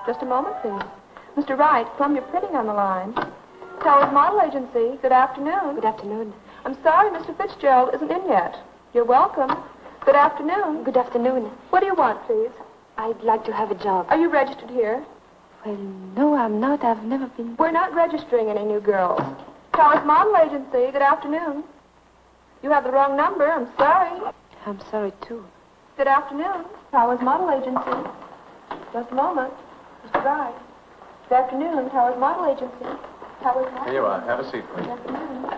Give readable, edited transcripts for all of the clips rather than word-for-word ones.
Just a moment, please. Mr. Wright, Columbia Printing on the line. Towers Model Agency. Good afternoon. Good afternoon. I'm sorry Mr. Fitzgerald isn't in yet. You're welcome. Good afternoon. Good afternoon. What do you want, please? I'd like to have a job. Are you registered here? Well, no, I'm not. I've never been... We're not registering any new girls. Towers Model Agency. Good afternoon. You have the wrong number. I'm sorry. I'm sorry, too. Good afternoon. Towers Model Agency. Just a moment. Mr. Wright. Good afternoon. Towers Model Agency. Towers Model. Here you are. Have a seat, please. Good afternoon.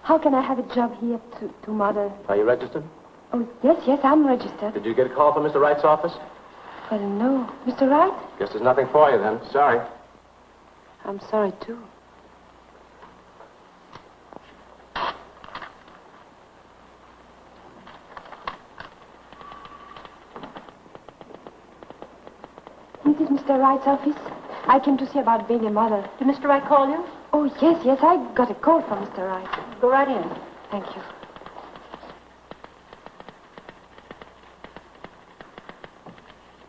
How can I have a job here to Mother? Are you registered? Oh, yes, I'm registered. Did you get a call from Mr. Wright's office? Well, no. Mr. Wright? Guess there's nothing for you then. Sorry. I'm sorry, too. This is Mr. Wright's office. I came to see about being a mother. Did Mr. Wright call you? Oh, yes, I got a call from Mr. Wright. Go right in. Thank you.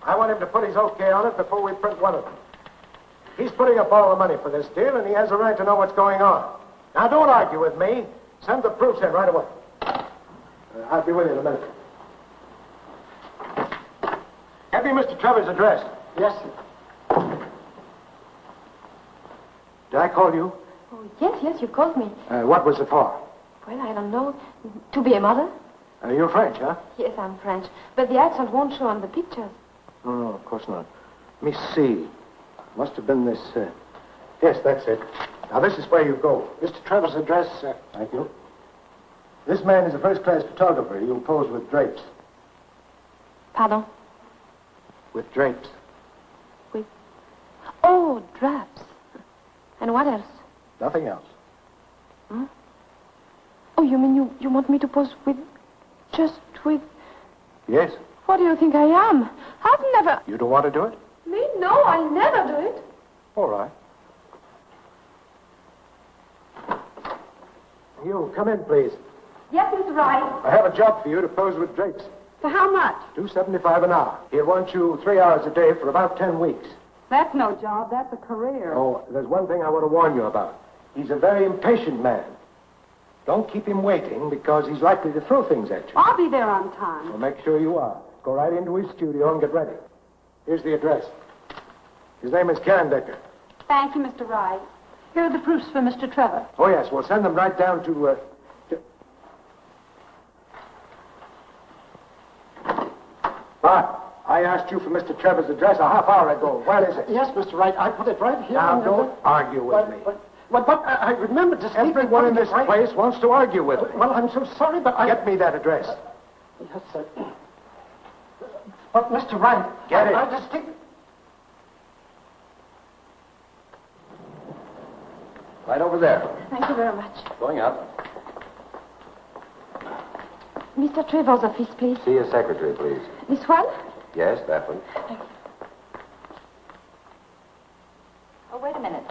I want him to put his okay on it before we print one of them. He's putting up all the money for this deal, and he has a right to know what's going on. Now, don't argue with me. Send the proofs in right away. I'll be with you in a minute. Have you Mr. Trevor's address? Yes, sir. Did I call you? Oh, yes, you called me. What was it for? Well, I don't know. To be a mother? You're French, huh? Yes, I'm French. But the accent won't show on the pictures. No, of course not. Let me see. Must have been this. Yes, that's it. Now, this is where you go. Mr. Trevor's address, sir. Thank you. This man is a first-class photographer. He'll pose with drapes. Pardon? With drapes. With... Oh, drapes. And what else? Nothing else. Hmm? Oh, you mean you want me to pose with... just with... Yes. What do you think I am? I've never... You don't want to do it? Me? No, I never do it. All right. You, come in, please. Yes, Mr. Wright. I have a job for you to pose with drapes. For how much? $2.75 an hour. He'll want you 3 hours a day for about 10 weeks. That's no job. That's a career. Oh, there's one thing I want to warn you about. He's a very impatient man. Don't keep him waiting because he's likely to throw things at you. I'll be there on time. Well, make sure you are. Go right into his studio and get ready. Here's the address. His name is Decker. Thank you, Mr. Wright. Here are the proofs for Mr. Trevor. Oh, yes. We'll send them right down to... Bart, I asked you for Mr. Trevor's address a half hour ago. Where is it? Yes, Mr. Wright. I put it right here. Now, don't argue with me. But I remembered distinctly... Everyone in this place wants to argue with me. Well, I'm so sorry, but I... Get me that address. Yes, sir. But, Mr. Wright... Get it. I distinctly... Right over there. Thank you very much. Going up. Mr. Trevor's office, please. See your secretary, please. This one? Yes, that one. Thank you. Oh, wait a minute.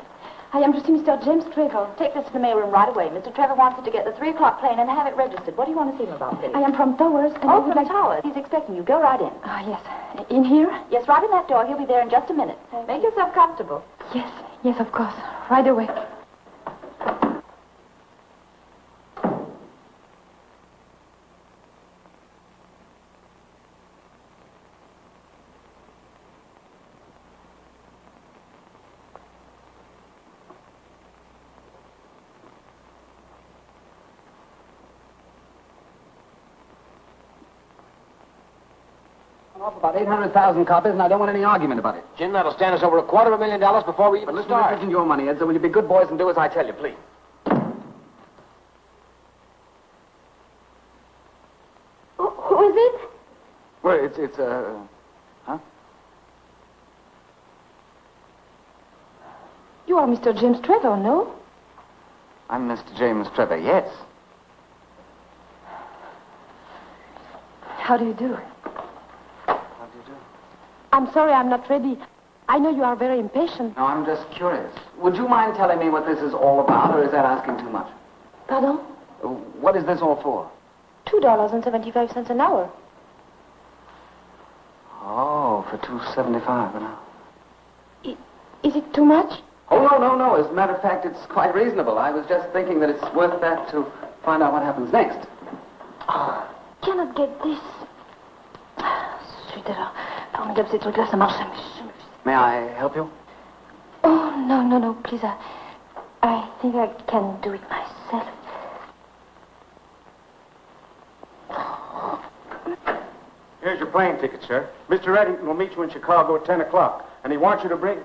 I am to see Mr. James Trevor. Take this to the mailroom right away. Mr. Trevor wants you to get the 3 o'clock plane and have it registered. What do you want to see him about, please? I am from Towers, and I Oh, would from like... Towers. He's expecting you. Go right in. Ah, yes. In here? Yes, right in that door. He'll be there in just a minute. Make yourself comfortable. Yes, of course. Right away. Off about 800,000 copies, and I don't want any argument about it. Jim, that'll stand us over $250,000 before we even But listen, start. this isn't your money, Ed, so will you be good boys and do as I tell you, please? Who is it? Well, it's huh? You are Mr. James Trevor, no? I'm Mr. James Trevor, yes. How do you do? How do you do? I'm sorry I'm not ready. I know you are very impatient. No, I'm just curious. Would you mind telling me what this is all about, or is that asking too much? Pardon? What is this all for? $2.75 an hour. Oh, for $275 an hour. Is it too much? Oh, no. As a matter of fact, it's quite reasonable. I was just thinking that it's worth that to find out what happens next. Cannot get this. Zut alors. Formidable, ces trucs-là, ça marche jamais. May I help you? Oh, no, please. I think I can do it myself. Here's your plane ticket, sir. Mr. Eddington will meet you in Chicago at 10 o'clock, and he wants you to bring...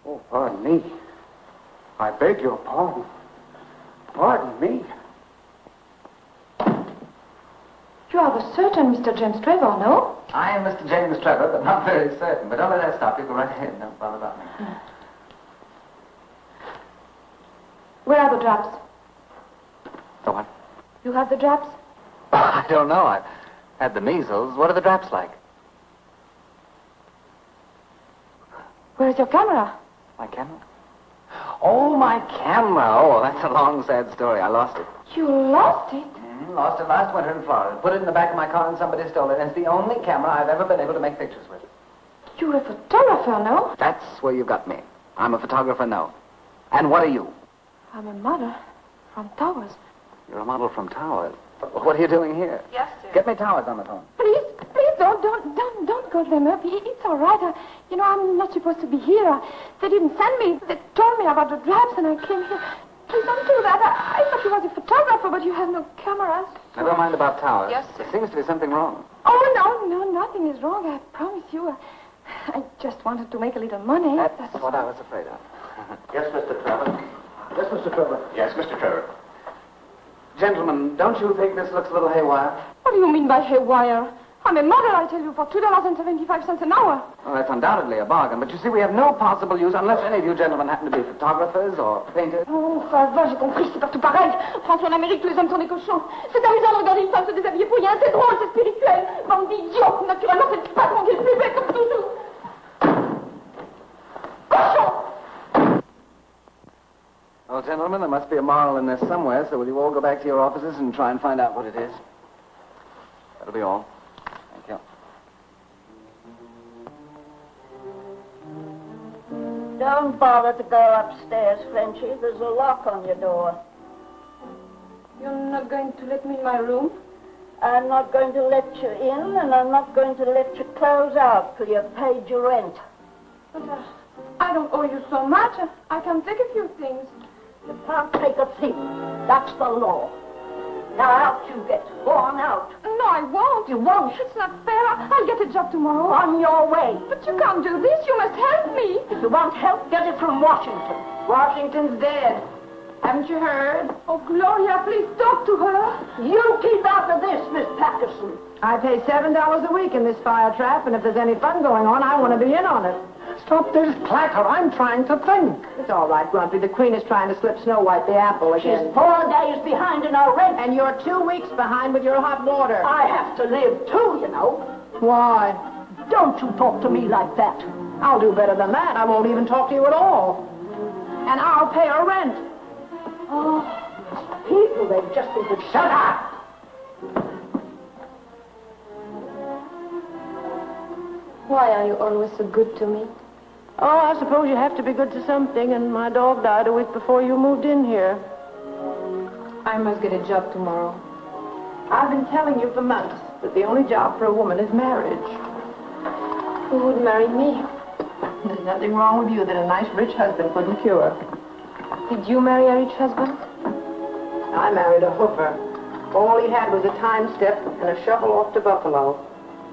Oh, pardon me. I beg your pardon. Pardon me. You are the certain Mr. James Trevor, no? I am Mr. James Trevor, but not very certain. But don't let that stop you. Go right ahead. Don't bother about me. Where are the drops? The what? You have the drops? I don't know. I've had the measles. What are the drops like? Where's your camera? My camera? Oh, my camera. Oh, that's a long, sad story. I lost it. You lost it? Lost it last winter in Florida. Put it in the back of my car and somebody stole it. And it's the only camera I've ever been able to make pictures with. You're a photographer, no? That's where you got me. I'm a photographer, no. And what are you? I'm a model from Towers. You're a model from Towers. What are you doing here? Yes, sir. Get me Towers on the phone. Please, don't call them up. It's all right. I'm not supposed to be here. They didn't send me. They told me about the drops and I came here. Please don't do that. I thought you was a photographer, but you have no cameras. Never mind about Towers. Yes, sir. There seems to be something wrong. Oh, no, nothing is wrong. I promise you. I just wanted to make a little money. That's what I was afraid of. Yes, Mr. Trevor. Yes, Mr. Trevor. Yes, Mr. Trevor. Gentlemen, don't you think this looks a little haywire? What do you mean by haywire? I'm a model, I tell you, for $2.75 an hour. Well, that's undoubtedly a bargain, but you see, we have no possible use unless any of you gentlemen happen to be photographers or painters. Oh, ça va, j'ai compris, c'est partout pareil. François, en Amérique, tous les hommes sont des cochons. C'est amusant de regarder une femme se déshabiller pour rien, c'est drôle, c'est spirituel. Bande d'idiots, naturellement, c'est le patron qui est le plus bête, comme toujours. Cochon! Well, gentlemen, there must be a moral in this somewhere, so will you all go back to your offices and try and find out what it is? That'll be all. Thank you. Don't bother to go upstairs, Frenchie. There's a lock on your door. You're not going to let me in my room? I'm not going to let you in, and I'm not going to let you close out till you've paid your rent. But I don't owe you so much. I can take a few things. You can't take a thing. That's the law. Now out you get. Go on out. No, I won't. You won't. It's not fair. I'll get a job tomorrow. On your way. But you can't do this. You must help me. If you want help, get it from Washington. Washington's dead. Haven't you heard? Oh, Gloria, please talk to her. You keep out of this, Miss Patterson. I pay $7 a week in this fire trap, and if there's any fun going on, I want to be in on it. Stop this clatter. I'm trying to think. It's all right, Grumpy. The Queen is trying to slip Snow White the apple again. She's 4 days behind in her rent. And you're 2 weeks behind with your hot water. I have to live, too, you know. Why? Don't you talk to me like that. I'll do better than that. I won't even talk to you at all. And I'll pay her rent. Oh, people, they've just been... Shut up! Why are you always so good to me? Oh, I suppose you have to be good to something, and my dog died a week before you moved in here. I must get a job tomorrow. I've been telling you for months that the only job for a woman is marriage. Who would marry me? There's nothing wrong with you that a nice rich husband couldn't cure. Did you marry a rich husband? I married a hoofer. All he had was a time step and a shovel off to Buffalo.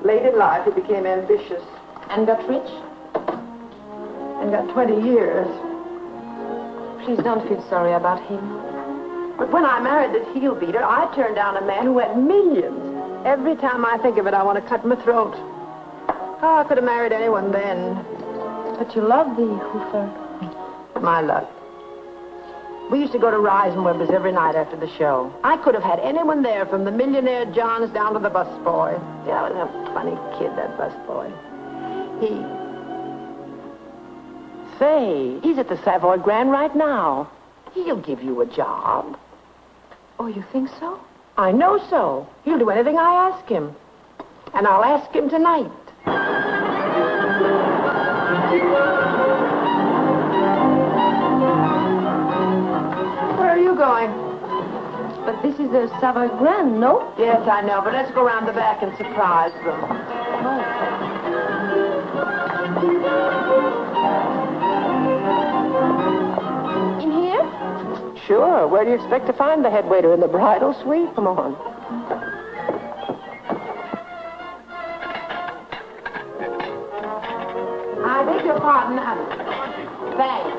Late in life, he became ambitious. And got rich? And got 20 years. Please don't feel sorry about him. But when I married this heel beater, I turned down a man who had millions. Every time I think of it, I want to cut my throat. Oh, I could have married anyone then. But you love the hoofer. My luck. We used to go to Reisenweber's every night after the show. I could have had anyone there, from the millionaire Johns down to the busboy. Yeah, was a funny kid, that busboy. Say, he's at the Savoy Grand right now. He'll give you a job. Oh, you think so? I know so. He'll do anything I ask him. And I'll ask him tonight. Where are you going? But this is the Savoy Grand, no? Yes, I know, but let's go around the back and surprise them. In here? Sure. Where do you expect to find the head waiter in the bridal suite? Come on. I beg your pardon. Thanks.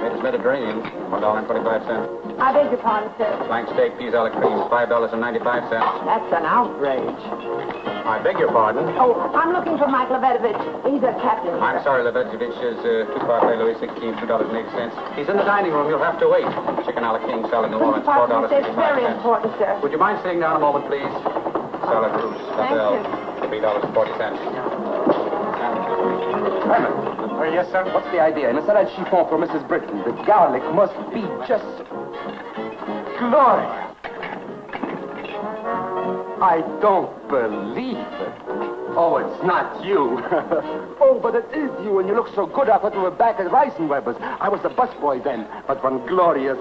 Latest Mediterranean, $1.25. I beg your pardon, sir. Flank steak, peas a la creme, $5.95. That's an outrage. I beg your pardon. Oh, I'm looking for Mike Levedovich. He's a captain. I'm sorry, Levedovich is two-part Louis 16, $2.80. He's in the dining room. You'll have to wait. Chicken a la king, salad New Orleans, Department says very $4.55. important, sir. Would you mind sitting down a moment, please? Salad Rouge, Thank you. $3.40. Herman. Yes, sir? What's the idea? In a salad chiffon for Mrs. Britton, the garlic must be just... Gloria! I don't believe it. Oh, it's not you. Oh, but it is you, and you look so good. I thought you were back at Reisenweber's. I was the busboy then. But when Gloria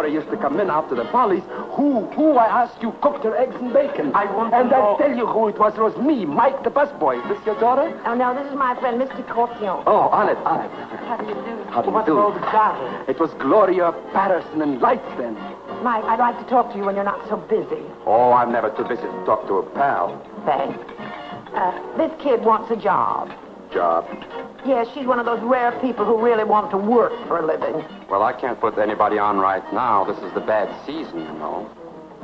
used to come in after the volleys, who, I asked you, cooked her eggs and bacon. I I'll tell you who it was. It was me, Mike the busboy. Is this your daughter? Oh, no, this is my friend, Miss de Cortillon. Oh, on it. How do you do? How do you What's do? all the garden? It was Gloria, Patterson, and Lights then. Mike, I'd like to talk to you when you're not so busy. Oh, I'm never too busy to talk to a pal. Thanks. This kid wants a job. Job? Yes, she's one of those rare people who really want to work for a living. Well, I can't put anybody on right now. This is the bad season, you know.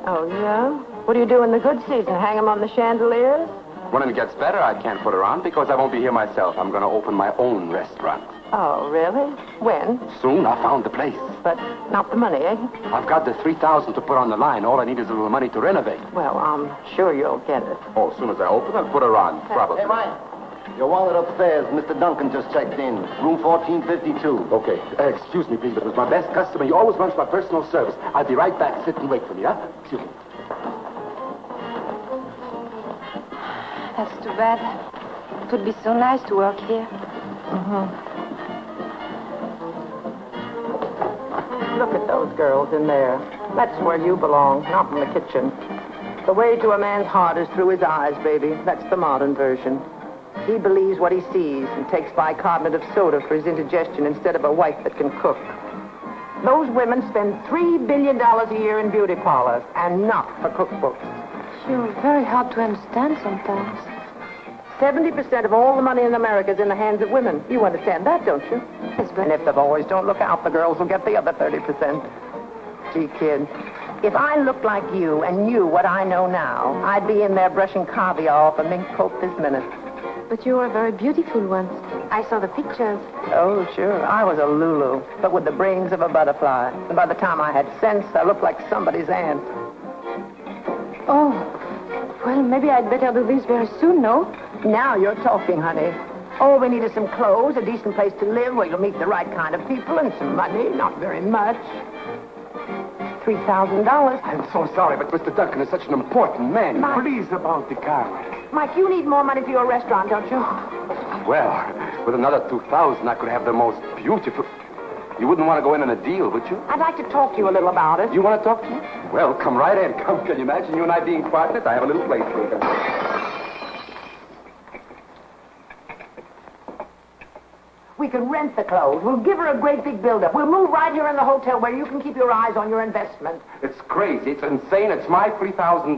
Oh, yeah? What do you do in the good season? Hang them on the chandeliers? When it gets better, I can't put her on because I won't be here myself. I'm going to open my own restaurant. Oh, really? When? Soon, I found the place. But not the money, eh? I've got the $3,000 to put on the line. All I need is a little money to renovate. Well, I'm sure you'll get it. Oh, as soon as I open, I'll put her on, probably. Hey, Mike. Your wallet upstairs. Mr. Duncan just checked in. Room 1452. Okay. Excuse me, please, but it was my best customer. He always runs my personal service. I'll be right back. Sit and wait for me, huh? Excuse me. That's too bad. It would be so nice to work here. Look at those girls in there. That's where you belong, not in the kitchen. The way to a man's heart is through his eyes, baby. That's the modern version. He believes what he sees and takes bicarbonate of soda for his indigestion instead of a wife that can cook. Those women spend $3 billion a year in beauty parlors and not for cookbooks. You're very hard to understand sometimes. 70% of all the money in America is in the hands of women. You understand that, don't you? Yes, but... And if the boys don't look out, the girls will get the other 30%. Gee, kid, if I looked like you and knew what I know now, I'd be in there brushing caviar off a mink coat this minute. But you were very beautiful once. I saw the pictures. Oh, sure. I was a Lulu, but with the brains of a butterfly. And by the time I had sense, I looked like somebody's aunt. Oh, well, maybe I'd better do this very soon, no? Now you're talking, honey. All we need is some clothes, a decent place to live where you'll meet the right kind of people, and some money. Not very much. $3,000. I'm so sorry, but Mr. Duncan is such an important man. Mike. Please, about the car. Mike, you need more money for your restaurant, don't you? Well, with another $2,000, I could have the most beautiful... You wouldn't want to go in on a deal, would you? I'd like to talk to you a little about it. You want to talk to me? Well, come right in. Come, can you imagine you and I being partners? I have a little place for you. We can rent the clothes. We'll give her a great big build-up. We'll move right here in the hotel where you can keep your eyes on your investment. It's crazy. It's insane. It's my $3,000.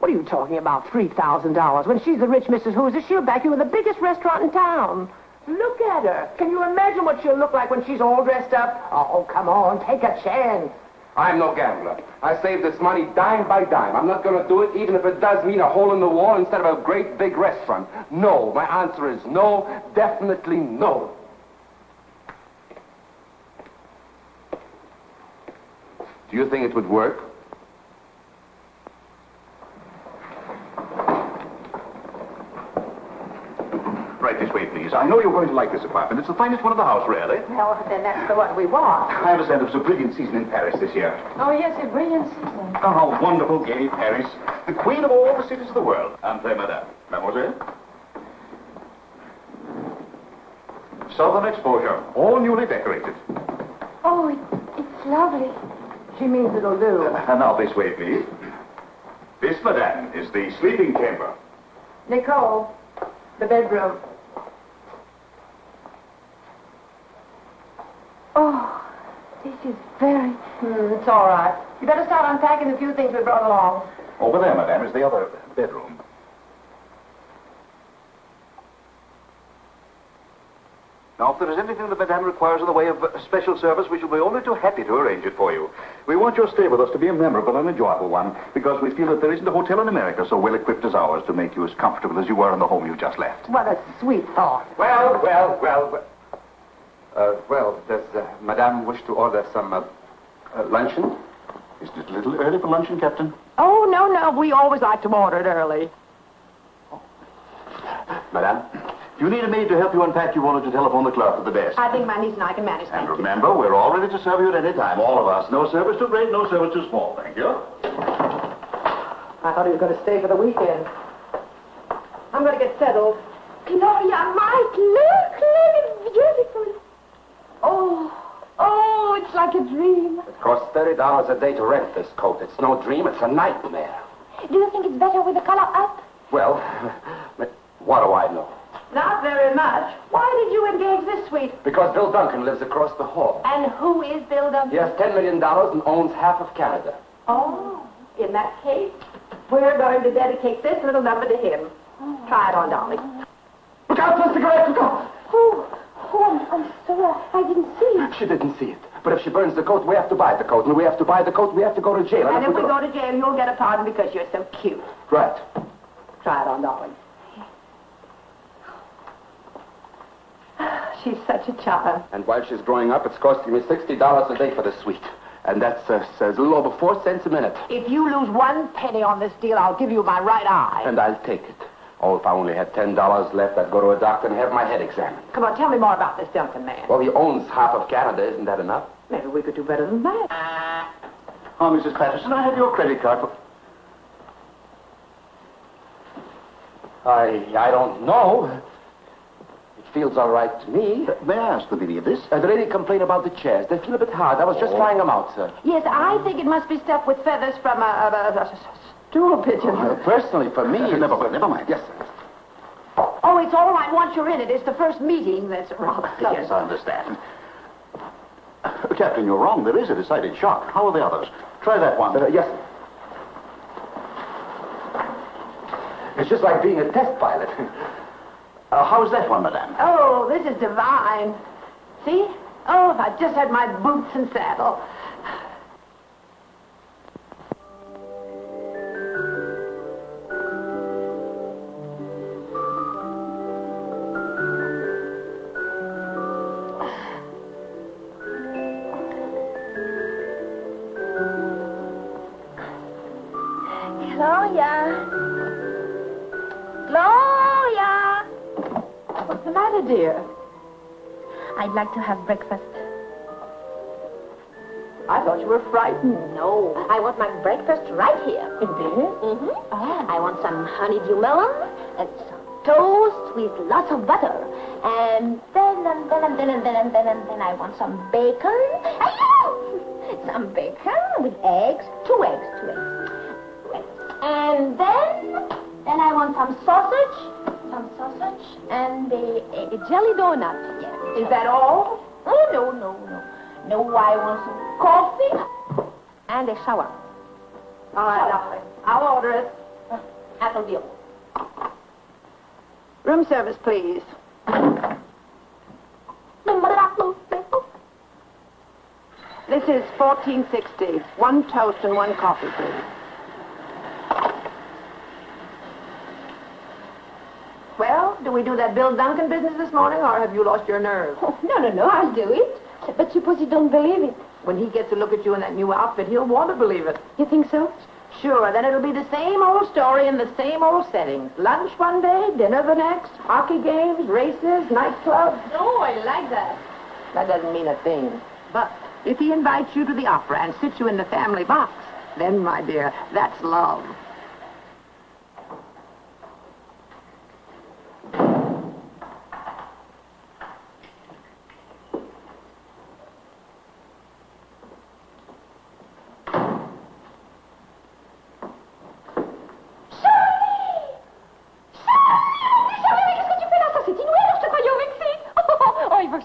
What are you talking about, $3,000? When she's the rich Mrs. Hoosier, she'll back you with the biggest restaurant in town. Look at her. Can you imagine what she'll look like when she's all dressed up? Oh, come on, take a chance. I'm no gambler. I save this money dime by dime. I'm not going to do it even if it does mean a hole in the wall instead of a great big restaurant. No. My answer is no. Definitely no. Do you think it would work? Right this way, please. I know you're going to like this apartment. It's the finest one in the house, really. Well, then that's the one we want. I understand it was a brilliant season in Paris this year. Oh, yes, a brilliant season. Oh, how wonderful, gay Paris. The queen of all the cities of the world. Entree, madame. Mademoiselle. Southern exposure, all newly decorated. Oh, it's lovely. She means it'll do. Now, this way, please. This, madame, is the sleeping chamber. Nicole, the bedroom. Oh, this is very... It's all right. You better start unpacking the few things we brought along. Over there, madame, is the other bedroom. Now, if there is anything that madame requires in the way of special service, we shall be only too happy to arrange it for you. We want your stay with us to be a memorable and enjoyable one, because we feel that there isn't a hotel in America so well equipped as ours to make you as comfortable as you were in the home you just left. What a sweet thought. Well, does Madame wish to order some luncheon? Isn't it a little early for luncheon, Captain? Oh, no. We always like to order it early. Madame? If you need a maid to help you unpack, you wanted to telephone the clerk at the desk. I think my niece and I can manage that. And remember, we're all ready to serve you at any time, all of us. No service too great, no service too small. Thank you. I thought he was going to stay for the weekend. I'm going to get settled. Gloria, Mike, look, it's beautiful. Oh, it's like a dream. It costs $30 a day to rent this coat. It's no dream, it's a nightmare. Do you think it's better with the collar up? Well, what do I know? Not very much. Why did you engage this suite? Because Bill Duncan lives across the hall. And who is Bill Duncan? He has $10 million and owns half of Canada. Oh, in that case, we're going to dedicate this little number to him. Try it on, darling. Look out for the cigarette, look out! I'm sorry. I didn't see it. She didn't see it. But if she burns the coat, we have to buy the coat. And if we have to buy the coat, we have to go to jail. And if we go to jail, you'll get a pardon because you're so cute. Right. Try it on, darling. She's such a child. And while she's growing up, it's costing me $60 a day for the suite. And that's a little over 4 cents a minute. If you lose 1 penny on this deal, I'll give you my right eye. And I'll take it. Oh, if I only had $10 left, I'd go to a doctor and have my head examined. Come on, tell me more about this Duncan man. Well, he owns half of Canada. Isn't that enough? Maybe we could do better than that. Oh, Mrs. Patterson, I have your credit card for... I don't know. It feels all right to me. May I ask the meaning of this? The lady complained about the chairs. They feel a bit hard. I was just trying them out, sir. Yes, I think it must be stuffed with feathers from a stool pigeon. Personally, for me... Never mind. Yes, sir. Oh, it's all right once you're in it. It's the first meeting that's rather sudden. Yes, I understand. Captain, you're wrong. There is a decided shock. How are the others? Try that one. Yes, sir. It's just like being a test pilot. How's that one, madame? Oh, this is divine. See? Oh, if I just had my boots and saddle. Gloria! What's the matter, dear? I'd like to have breakfast. I thought you were frightened. No, I want my breakfast right here. Indeed? Mm-hmm. Oh. I want some honeydew melon and some toast with lots of butter. And then I want some bacon. Some bacon with eggs. 2 eggs. And then I want some sausage and a jelly donut. Yeah. Is that all? Oh, no. No, I want some coffee and a shower. All right, darling. I'll order it. That'll be all. Room service, please. This is $14.60. 1 toast and 1 coffee, please. Well, do we do that Bill Duncan business this morning, or have you lost your nerve? Oh, no, I'll do it. But suppose you don't believe it. When he gets to look at you in that new outfit, he'll want to believe it. You think so? Sure, then it'll be the same old story in the same old settings. Lunch one day, dinner the next, hockey games, races, nightclubs. Oh, I like that. That doesn't mean a thing. But if he invites you to the opera and sits you in the family box, then, my dear, that's love.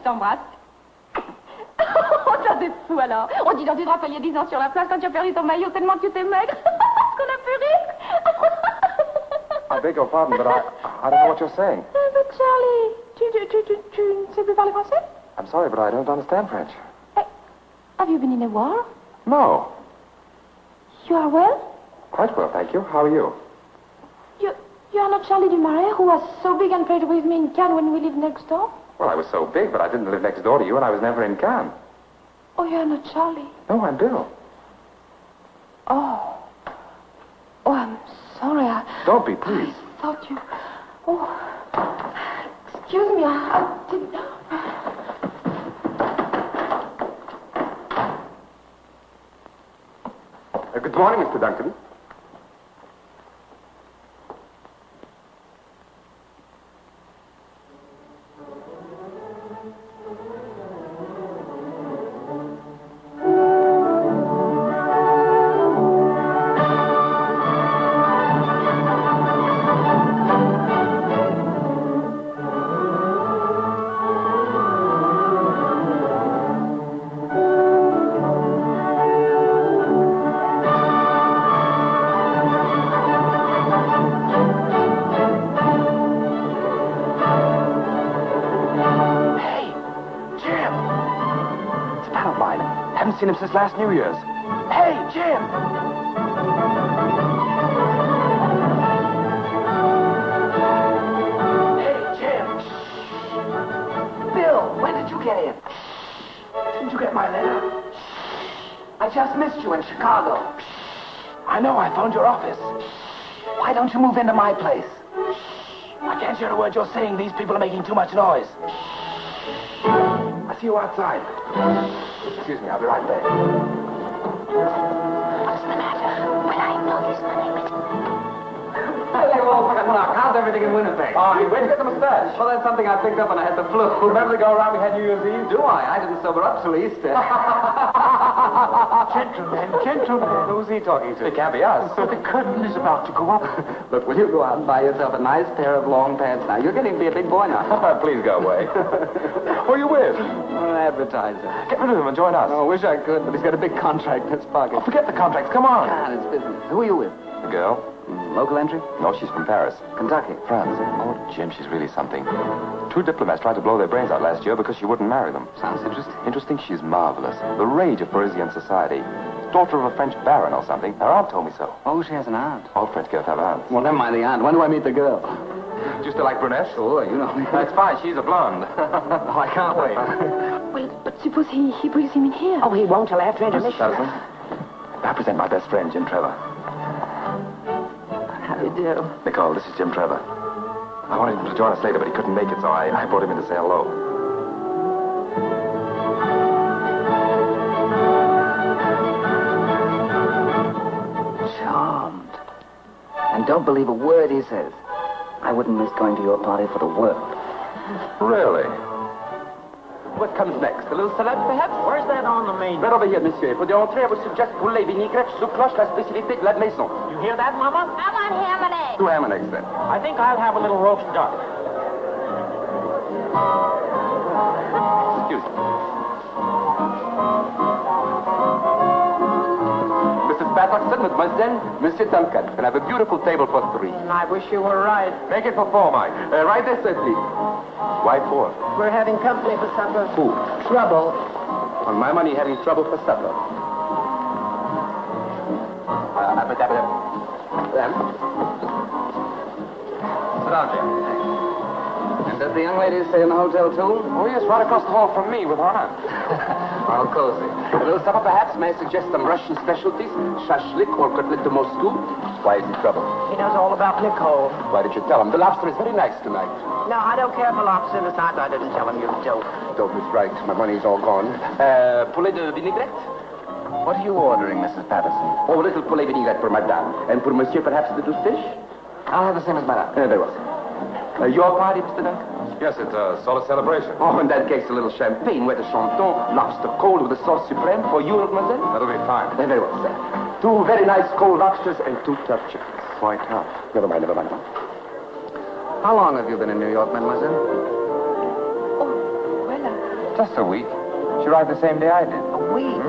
T'embrasse. Oh, ça c'est fou alors. On dit donc tu te rappelles il y a 10 ans sur la place quand tu as perdu ton maillot tellement que tu étais maigre. Est-ce qu'on a pu rire? I beg your pardon, but I don't know what you're saying. But Charlie, tu ne sais plus parler français? I'm sorry, but I don't understand French. Hey, have you been in a war? No. You are well? Quite well, thank you. How are you? You are not Charlie du Marais, who was so big and played with me in Cannes when we lived next door? Well, I was so big, but I didn't live next door to you, and I was never in Cannes. Oh, you're not Charlie. No, I'm Bill. Oh. Oh, I'm sorry. Don't be, please. I thought you... Oh. Excuse me, I didn't... Good morning, Mr. Duncan. Haven't seen him since last New Year's. Hey, Jim! Hey, Jim! Bill, when did you get in? Didn't you get my letter? I just missed you in Chicago. I know, I phoned your office. Why don't you move into my place? I can't hear a word you're saying. These people are making too much noise. I'll see you outside. Excuse me, I'll be right back. What's the matter? Well, I know this money, but... How's everything in Winnipeg? Oh, where'd you get the mustache? Well, that's something I picked up when I had the flu. Remember the go-around we had New Year's Eve? Do I? I didn't sober up till Easter. Gentlemen. Who's he talking to? It can't be us. The curtain is about to go up. Look, will you go out and buy yourself a nice pair of long pants now? You're getting to be a big boy now. Please go away. Who are you with? An advertiser. Get rid of him and join us. Oh, I wish I could, but he's got a big contract in his pocket. Oh, forget the contracts. Come on. God, it's business. Who are you with? The girl? Local entry? No, she's from Paris. Kentucky. France. Oh, Jim, she's really something. 2 diplomats tried to blow their brains out last year because she wouldn't marry them. Sounds interesting. Interesting? She's marvelous. The rage of Parisian society. Daughter of a French baron or something. Her aunt told me so. Oh, she has an aunt. All French girls have aunts. Well, never mind the aunt. When do I meet the girl? Do you still like brunettes? Sure, you know. That's fine. She's a blonde. Oh, I can't wait. Well, but suppose he brings him in here. Oh, he won't till after Mrs. intermission. Patterson, I present my best friend, Jim Trevor. How do you do? Nicole, this is Jim Trevor. I wanted him to join us later, but he couldn't make it, so I brought him in to say hello. Charmed. And don't believe a word he says. I wouldn't miss going to your party for the world. Really? What comes next? A little salad, perhaps? Where's that on the menu? Right over here, monsieur. For the entrée, I would suggest poulet, vinaigrette, sous cloche, la spécialité de la maison. You hear that, Mama? I want ham and eggs. 2 ham and eggs, then. I think I'll have a little roast duck. Excuse me. Mrs. Patterson, mademoiselle, Monsieur Duncan. Can I have a beautiful table for 3? I wish you were right. Make it for 4, Mike. Right this way, please. Why 4? We're having company for supper. Who? Trouble. On my money, having trouble for supper. Then? Sit down, Jim. And does the young lady stay in the hotel, too? Oh, yes, right across the hall from me with her aunt. All cozy. A little supper, perhaps? May I suggest some Russian specialties? Shashlik or cutlet de Moscow? Why is he trouble? He knows all about Nicole. Why did you tell him? The lobster is very nice tonight. No, I don't care for lobster. Besides, I didn't tell him you dope. Dope is right. My money's all gone. Poulet de vinaigrette? What are you ordering, Mrs. Patterson? Oh, a little poulet vinaigrette for madame. And for monsieur, perhaps a little fish? I'll have the same as madame. Very well. Your party, Mr. Duncan? Yes, it's a solid celebration. Oh, in that case, a little champagne, wet de chanton, lobster cold with a sauce supreme for you, mademoiselle? That'll be fine. Very well, sir. 2 very nice cold lobsters and 2 tough chickens. Quite tough. Never mind, never mind. How long have you been in New York, mademoiselle? Just a week. She arrived the same day I did. A week?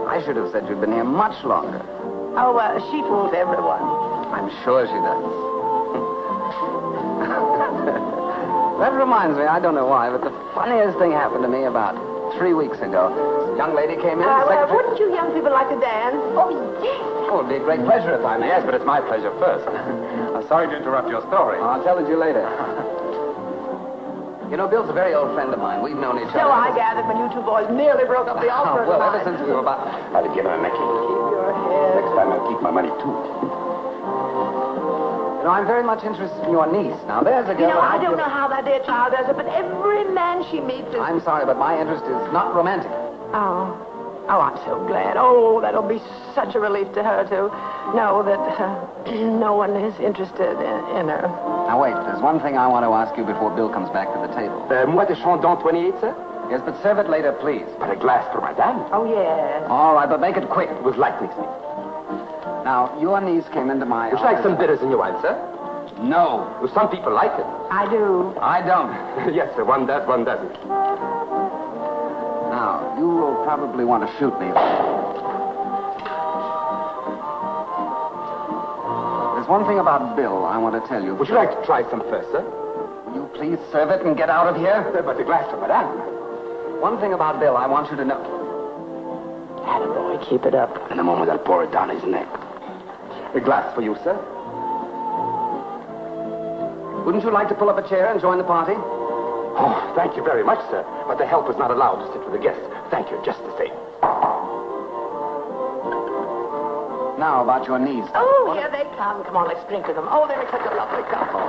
I should have said you'd been here much longer. Oh, she fools everyone. I'm sure she does. That reminds me, I don't know why, but the funniest thing happened to me about 3 weeks ago. This young lady came in. Wouldn't you young people like to dance? Oh, yes. Oh, it'd be a great pleasure if I may. Yes, but it's my pleasure first. I'm sorry to interrupt your story. I'll tell it to you later. You know, Bill's a very old friend of mine. We've known each other. So I gathered when you two boys nearly broke up the offer. Well, ever since we were about... I'll give her a necklace. Keep your head. Next time I'll keep my money, too. You know, I'm very much interested in your niece. Now, there's a girl... You know, I don't know how that dear child does it, but every man she meets is... I'm sorry, but my interest is not romantic. Oh. Oh, I'm so glad. Oh, that'll be such a relief to her, to know that no one is interested in her. Now, wait. There's one thing I want to ask you before Bill comes back to the table. Moi de Chandon 28, sir? Yes, but serve it later, please. But a glass for madame. Oh, yes. All right, but make it quick. With lightning, sir. Now, your niece came into my Would you like some bitters in your wine, sir? No. Well, some people like it. I do. I don't. Yes, sir. One does, one doesn't. Now, you will probably want to shoot me. There's one thing about Bill I want to tell you. Would you like to try some first, sir? Will you please serve it and get out of here? But a glass for madame. One thing about Bill I want you to know. Attaboy, keep it up. In a moment, I'll pour it down his neck. A glass for you, sir. Wouldn't you like to pull up a chair and join the party? Oh, thank you very much, sir. But the help is not allowed to sit with the guests. Thank you, just the same. Now, about your niece. Oh, here they come. Come on, let's drink with them. Oh, they make such a lovely couple.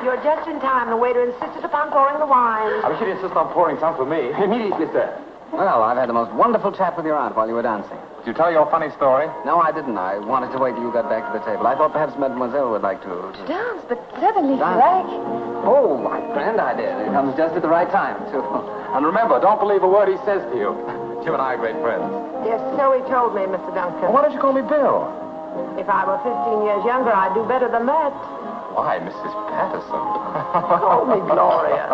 You're just in time. The waiter insisted upon pouring the wine. I wish you'd insist on pouring some for me. Immediately, sir. Well, I've had the most wonderful chat with your aunt while you were dancing. Did you tell your funny story? No, I didn't. I wanted to wait till you got back to the table. I thought perhaps Mademoiselle would like to... Dance, but suddenly, Dance. Frank. Oh, my grand idea. It comes just at the right time, too. And remember, don't believe a word he says to you. Jim and I are great friends. Yes, so he told me, Mr. Duncan. Well, why don't you call me Bill? If I were 15 years younger, I'd do better than that. Why, Mrs. Patterson? Call me Gloria.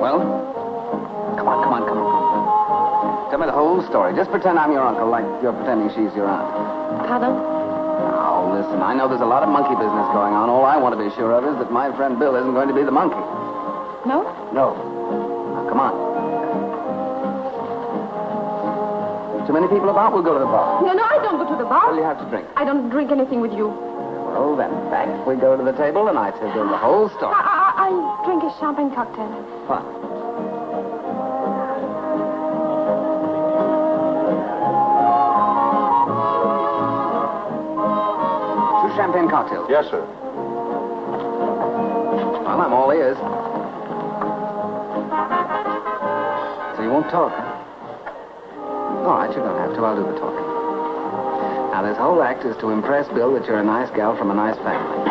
Well? Come on. Tell me the whole story. Just pretend I'm your uncle, like you're pretending she's your aunt. Pardon? Now, listen, I know there's a lot of monkey business going on. All I want to be sure of is that my friend Bill isn't going to be the monkey. No? No. Now, come on. Too many people about? We'll go to the bar. No, I don't go to the bar. Well, you have to drink. I don't drink anything with you. Well, then, back we go to the table, and I tell Bill the whole story. I'll drink a champagne cocktail. Fine. Champagne cocktails. Yes, sir. Well, I'm all ears. So you won't talk, huh? All right, you don't have to. I'll do the talking. Now, this whole act is to impress Bill that you're a nice gal from a nice family.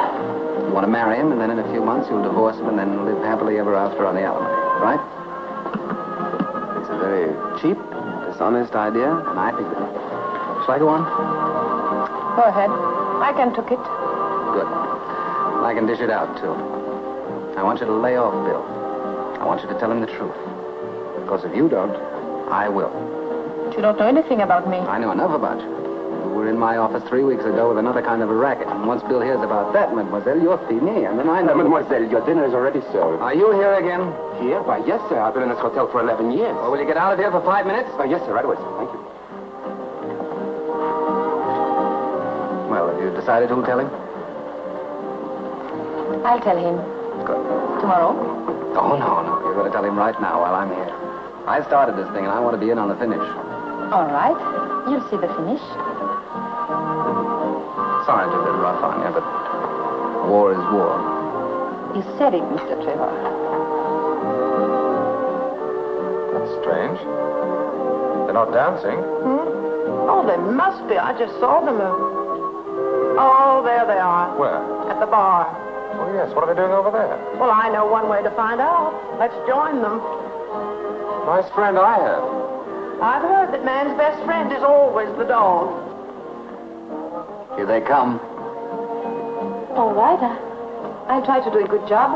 You want to marry him, and then in a few months you'll divorce him and then live happily ever after on the alimony, right? It's a very cheap, dishonest idea, and I think that... Shall I go on? Go ahead. I can took it. Good. I can dish it out, too. I want you to lay off, Bill. I want you to tell him the truth. Because if you don't, I will. But you don't know anything about me. I know enough about you. You were in my office 3 weeks ago with another kind of a racket. And once Bill hears about that, mademoiselle, you're fini. And then I know... Mademoiselle, your dinner is already served. Are you here again? Here? Why, yes, sir. I've been in this hotel for 11 years. Well, will you get out of here for 5 minutes? Yes, sir. Right away, sir. Thank you. Well, have you decided who'll tell him? I'll tell him. Good. Tomorrow? Oh, no. You're going to tell him right now while I'm here. I started this thing, and I want to be in on the finish. All right. You'll see the finish. Sorry to be a bit rough on you, but war is war. You said it, Mr. Trevor. That's strange. They're not dancing. Oh, they must be. I just saw them. Oh, there they are. Where? At the bar. Oh, yes. What are they doing over there? Well, I know one way to find out. Let's join them. Nice friend I have. I've heard that man's best friend is always the dog. Here they come. All right. I'll try to do a good job.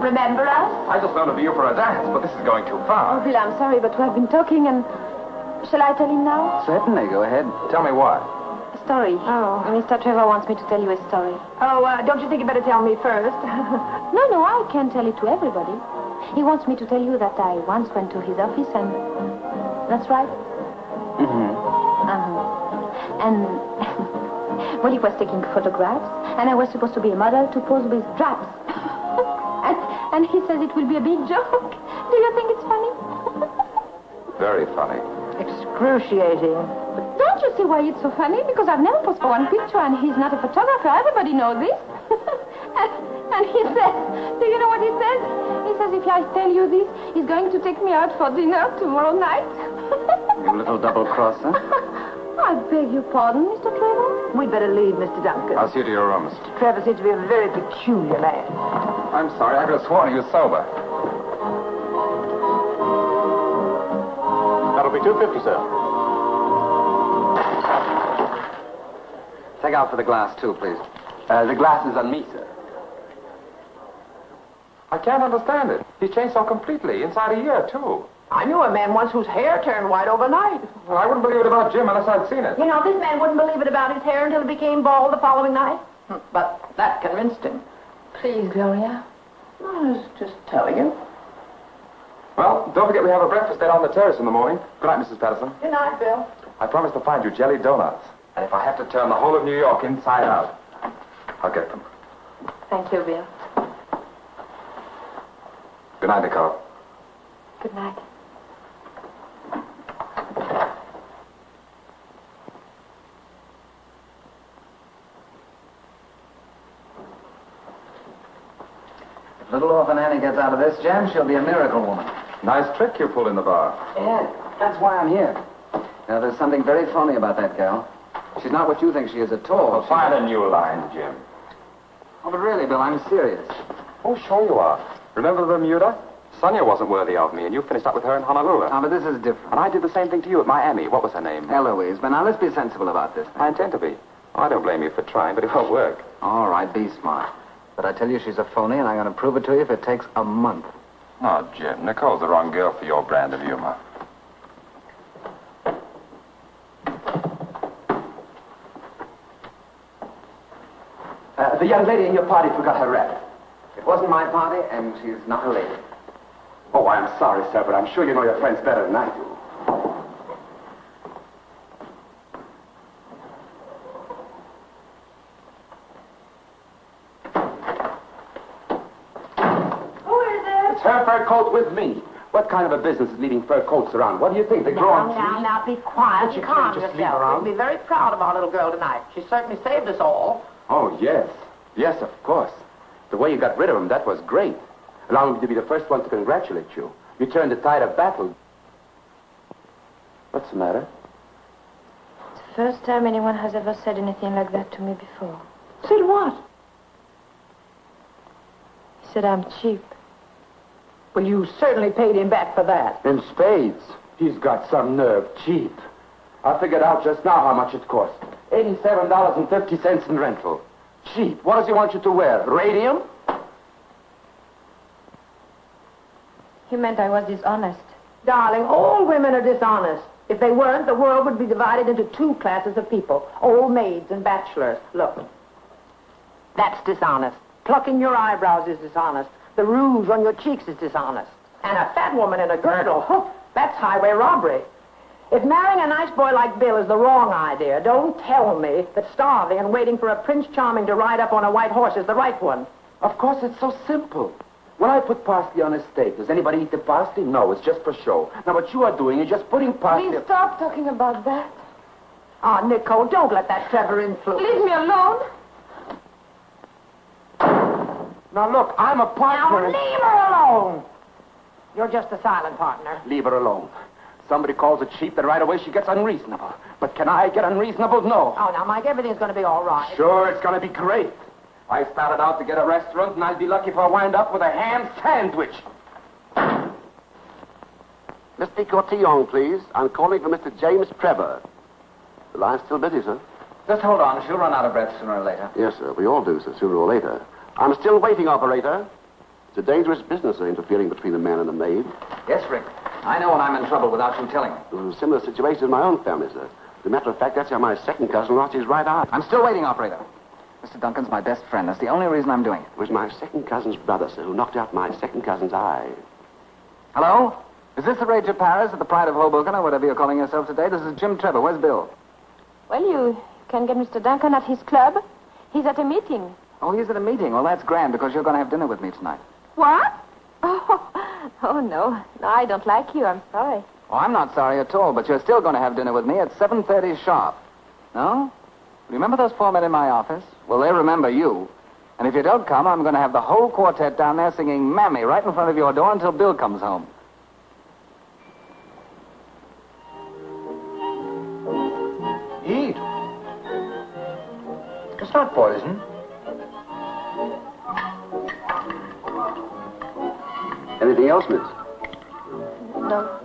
Remember us? I just wanted you for a dance, but this is going too Oh, far. Bill, I'm sorry, but we have been talking and... Shall I tell him now? Certainly. Go ahead. Tell me what? A story. Oh. Mr. Trevor wants me to tell you a story. Oh, don't you think you better tell me first? No, I can't tell it to everybody. He wants me to tell you that I once went to his office and... That's right? Mm-hmm. And... well, he was taking photographs, and I was supposed to be a model to pose with straps. and he says it will be a big joke. Do you think it's funny? Very funny. Excruciating. Don't you see why it's so funny? Because I've never posed for one picture, and he's not a photographer. Everybody knows this. and he says, do you know what he says? He says if I tell you this, he's going to take me out for dinner tomorrow night. You little double-crosser. I beg your pardon, Mr. Trevor. We'd better leave, Mr. Duncan. I'll see you to your rooms. Trevor seems to be a very peculiar man. I'm sorry. I could have sworn he was sober. That'll be $2.50, sir. Take out for the glass, too, please. The glass is on me, sir. I can't understand it. He's changed so completely, inside a year, too. I knew a man once whose hair turned white overnight. Well, I wouldn't believe it about Jim unless I'd seen it. You know, this man wouldn't believe it about his hair until it became bald the following night. But that convinced him. Please, Gloria. I was just telling him. Well, don't forget we have a breakfast date on the terrace in the morning. Good night, Mrs. Patterson. Good night, Bill. I promise to find you jelly donuts. And if I have to turn the whole of New York inside out, I'll get them. Thank you, Bill. Good night, Nicole. Good night. If little orphan Annie gets out of this jam, she'll be a miracle woman. Nice trick you pulled in the bar. Yeah, that's why I'm here. Now, there's something very phony about that gal. She's not what you think she is at all. Well, find a new line, Jim. Oh, but really, Bill, I'm serious. Oh, sure you are. Remember the Bermuda? Sonia wasn't worthy of me, and you finished up with her in Honolulu. Oh, but this is different. And I did the same thing to you at Miami. What was her name? Eloise. But now, let's be sensible about this thing. I intend to be. Oh, I don't blame you for trying, but it won't work. All right, be smart. But I tell you she's a phony, and I'm going to prove it to you if it takes a month. Oh, Jim, Nicole's the wrong girl for your brand of humor. The young lady in your party forgot her wrap. It wasn't my party, and she's not a lady. Oh, I'm sorry, sir, but I'm sure you know your friends better than I do. Who is it? It's her fur coat with me. What kind of a business is leaving fur coats around? What do you think? They grow on trees? Now, be quiet and calm just leave yourself. her out? We'll be very proud of our little girl tonight. She certainly saved us all. Oh, yes. Yes, of course. The way you got rid of him, that was great. Allow me to be the first one to congratulate you. You turned the tide of battle. What's the matter? It's the first time anyone has ever said anything like that to me before. Said what? He said I'm cheap. Well, you certainly paid him back for that. In spades. He's got some nerve. Cheap. I figured out just now how much it cost. $87.50 in rental. Cheap. What does he want you to wear? Radium? He meant I was dishonest. Darling, all women are dishonest. If they weren't, the world would be divided into two classes of people, old maids and bachelors. Look, that's dishonest. Plucking your eyebrows is dishonest. The rouge on your cheeks is dishonest. And a fat woman in a girdle, that's highway robbery. If marrying a nice boy like Bill is the wrong idea, don't tell me that starving and waiting for a Prince Charming to ride up on a white horse is the right one. Of course, it's so simple. When I put parsley on a steak, does anybody eat the parsley? No, it's just for show. Now, what you are doing is just putting parsley... Please stop talking about that. Oh, Nicole, don't let that Trevor influence. Leave me alone. Now, look, I'm a partner... Now, leave her alone. You're just a silent partner. Leave her alone. Somebody calls her cheap, then right away she gets unreasonable. But can I get unreasonable? No. Oh, now, Mike, everything's going to be all right. Sure, it's going to be great. I started out to get a restaurant, and I'll be lucky if I wind up with a ham sandwich. Miss de Cortillon, please. I'm calling for Mr. James Trevor. The line's still busy, sir. Just hold on. She'll run out of breath sooner or later. Yes, sir. We all do, sir, sooner or later. I'm still waiting, operator. It's a dangerous business, sir, interfering between the man and the maid. Yes, Rick. I know when I'm in trouble without you telling me. It was a similar situation in my own family, sir. As a matter of fact, that's how my second cousin lost his right eye. I'm still waiting, operator. Mr. Duncan's my best friend. That's the only reason I'm doing it. It was my second cousin's brother, sir, who knocked out my second cousin's eye. Hello? Is this the Rage of Paris at the Pride of Hoboken, or whatever you're calling yourself today? This is Jim Trevor. Where's Bill? Well, you can get Mr. Duncan at his club. He's at a meeting. Oh, he's at a meeting. Well, that's grand, because you're going to have dinner with me tonight. What? Oh, no. No, I don't like you. I'm sorry. Oh, I'm not sorry at all, but you're still going to have dinner with me at 7:30 sharp. No? Remember those four men in my office? Well, they remember you. And if you don't come, I'm going to have the whole quartet down there singing Mammy right in front of your door until Bill comes home. Eat. It's not poison. Anything else, miss? No.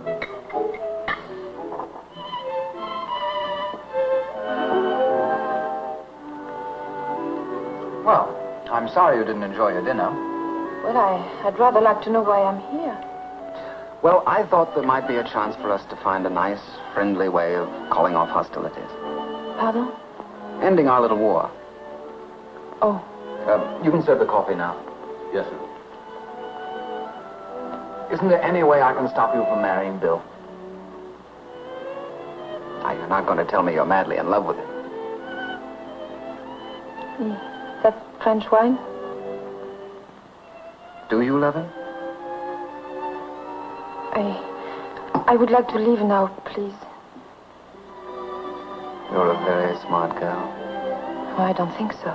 Well, I'm sorry you didn't enjoy your dinner. Well, I'd rather like to know why I'm here. Well, I thought there might be a chance for us to find a nice, friendly way of calling off hostilities. Pardon? Ending our little war. Oh. You can serve the coffee now. Yes, sir. Isn't there any way I can stop you from marrying Bill? Now, you're not going to tell me you're madly in love with him. That French wine? Do you love him? I would like to leave now, please. You're a very smart girl. Oh, I don't think so.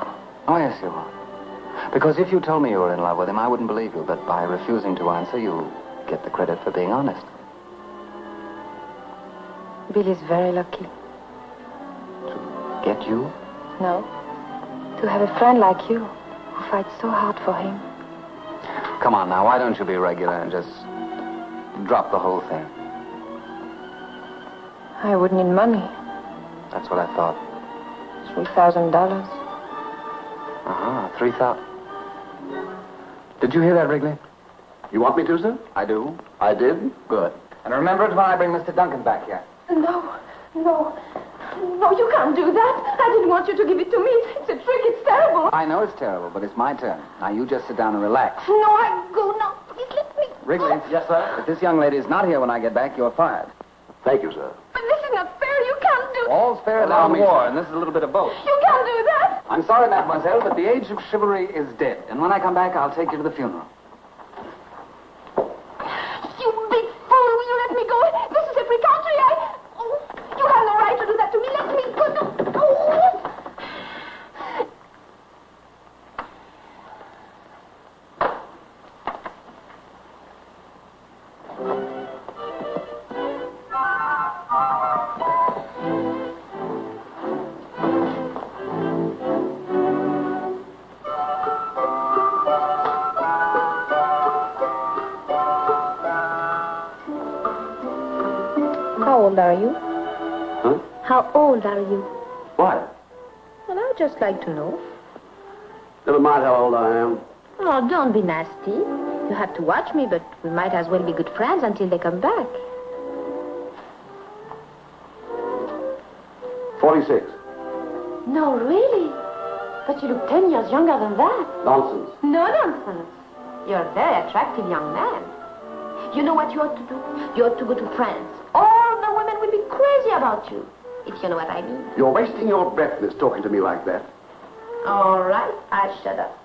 Oh, yes, you are. Because if you told me you were in love with him, I wouldn't believe you. But by refusing to answer, you get the credit for being honest. Bill is very lucky. To get you? No. To have a friend like you who fights so hard for him. Come on now, why don't you be regular and just drop the whole thing? I would need money. That's what I thought. $3,000. Uh-huh, 3,000. Did you hear that, Wrigley? You want me to, sir? I do. I did. Good. And remember it when I bring Mr. Duncan back here. No, you can't do that. I didn't want you to give it to me. It's a trick. It's terrible. I know it's terrible, but it's my turn. Now, you just sit down and relax. No, I go now. Please let me. Wrigley. Yes, sir? If this young lady is not here when I get back, you're fired. Thank you, sir. But this is not fair. You can't do... All's fair in our war, and this is a little bit of both. You can't do that. I'm sorry, mademoiselle, but the age of chivalry is dead. And when I come back, I'll take you to the funeral. You big fool. Will you let me go? This is a free country. Oh, you have no right to do that to me. Let me go. No. Oh. How old are you? Huh? How old are you? What? Well, I'd just like to know. Never mind how old I am. Oh, don't be nasty. You have to watch me, but we might as well be good friends until they come back. 46. No, really? But you look 10 years younger than that. Nonsense. No nonsense. You're a very attractive young man. You know what you ought to do? You ought to go to France. All the women will be crazy about you, if you know what I mean. You're wasting your breath, miss, talking to me like that. All right, I'll shut up.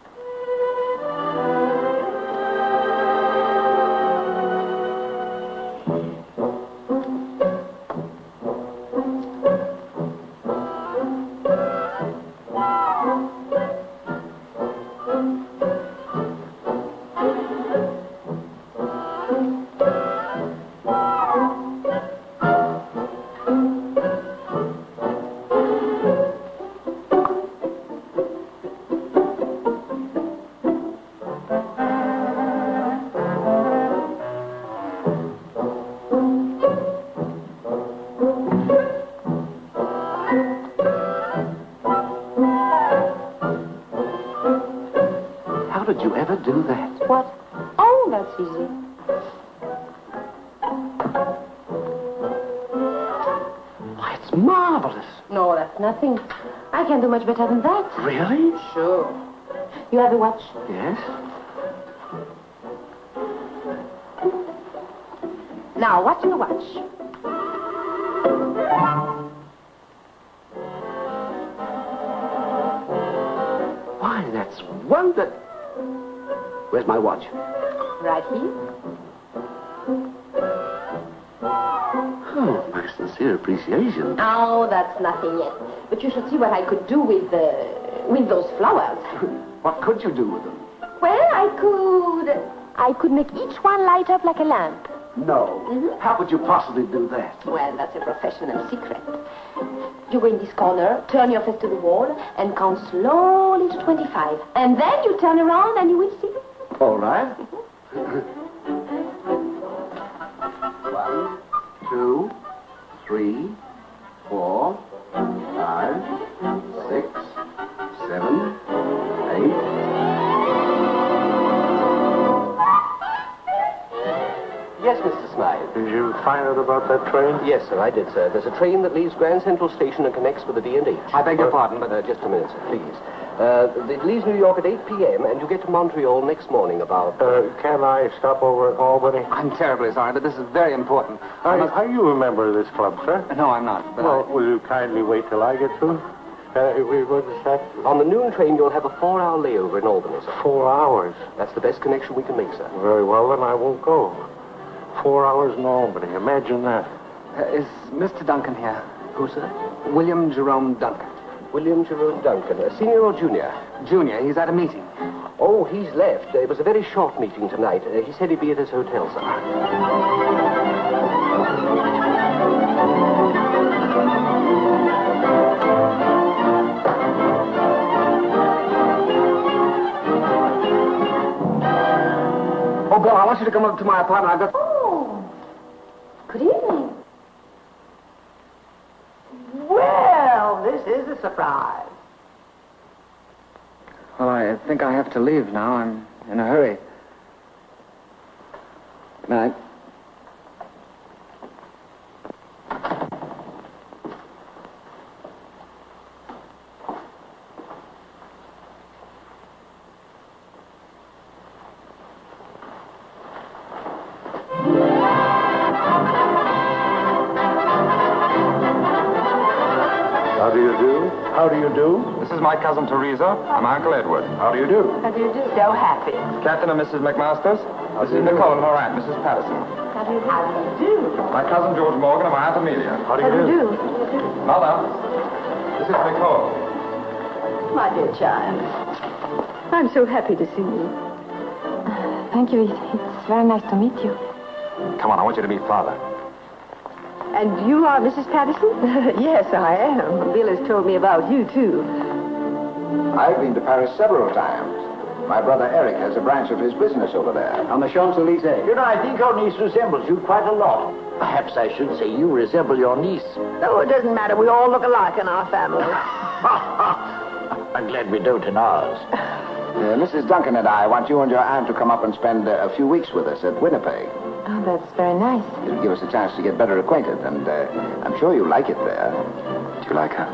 How did you ever do that? What? Oh, that's easy. Why, it's marvelous. No, that's nothing. I can do much better than that. Really? Sure. You have a watch? Yes. Now, what's your watch? Why, that's wonder... Where's my watch? Right here. Oh, my sincere appreciation. Oh, that's nothing yet. But you should see what I could do with those flowers. What could you do with them? Well, I could make each one light up like a lamp. No. Mm-hmm. How could you possibly do that? Well, that's a professional secret. You go in this corner, turn your face to the wall, and count slowly to 25. And then you turn around and you will see. All right. 1, 2, 3, 4, 5, 6, 7, 8. Yes, Mr. Smythe. Did you find out about that train? Yes, sir, I did, sir. There's a train that leaves Grand Central Station and connects with the D&H. I beg your pardon, but Just a minute, sir, please. It leaves New York at 8 p.m., and you get to Montreal next morning about... Can I stop over at Albany? I'm terribly sorry, but this is very important. Are you a member of this club, sir? No, I'm not. But Well, will you kindly wait till I get through? What is that? On the noon train, you'll have a 4-hour layover in Albany, sir. 4 hours. That's the best connection we can make, sir. Very well, then I won't go. 4 hours in Albany. Imagine that. Is Mr. Duncan here? Who, sir? William Jerome Duncan. William Jerome Duncan. Senior or junior? Junior. He's at a meeting. Oh, he's left. It was a very short meeting tonight. He said he'd be at his hotel, sir. Oh, Bill, I want you to come up to my apartment. I've got... Oh, good evening. Well, this is a surprise. Well, I think I have to leave now. I'm in a hurry. Good night. How do you do? This is my cousin Teresa and my Uncle Edward. How do you do? How do you do? So happy. Captain and Mrs. McMasters. This is Nicole and her aunt, Mrs. Patterson. How do you do? How do you do? My cousin George Morgan and my Aunt Amelia. How do How you do you do? do? Mother, this is Nicole. My dear child, I'm so happy to see you. Thank you. It's very nice to meet you. Come on, I want you to meet Father. And you are Mrs. Patterson? Yes, I am. Bill has told me about you, too. I've been to Paris several times. My brother Eric has a branch of his business over there, on the Champs-Élysées. You know, I think our niece resembles you quite a lot. Perhaps I should say you resemble your niece. Oh, it doesn't matter. We all look alike in our family. I'm glad we don't in ours. Mrs. Duncan and I want you and your aunt to come up and spend a few weeks with us at Winnipeg. Oh, that's very nice. It'll give us a chance to get better acquainted, and I'm sure you like it there. Do you like her?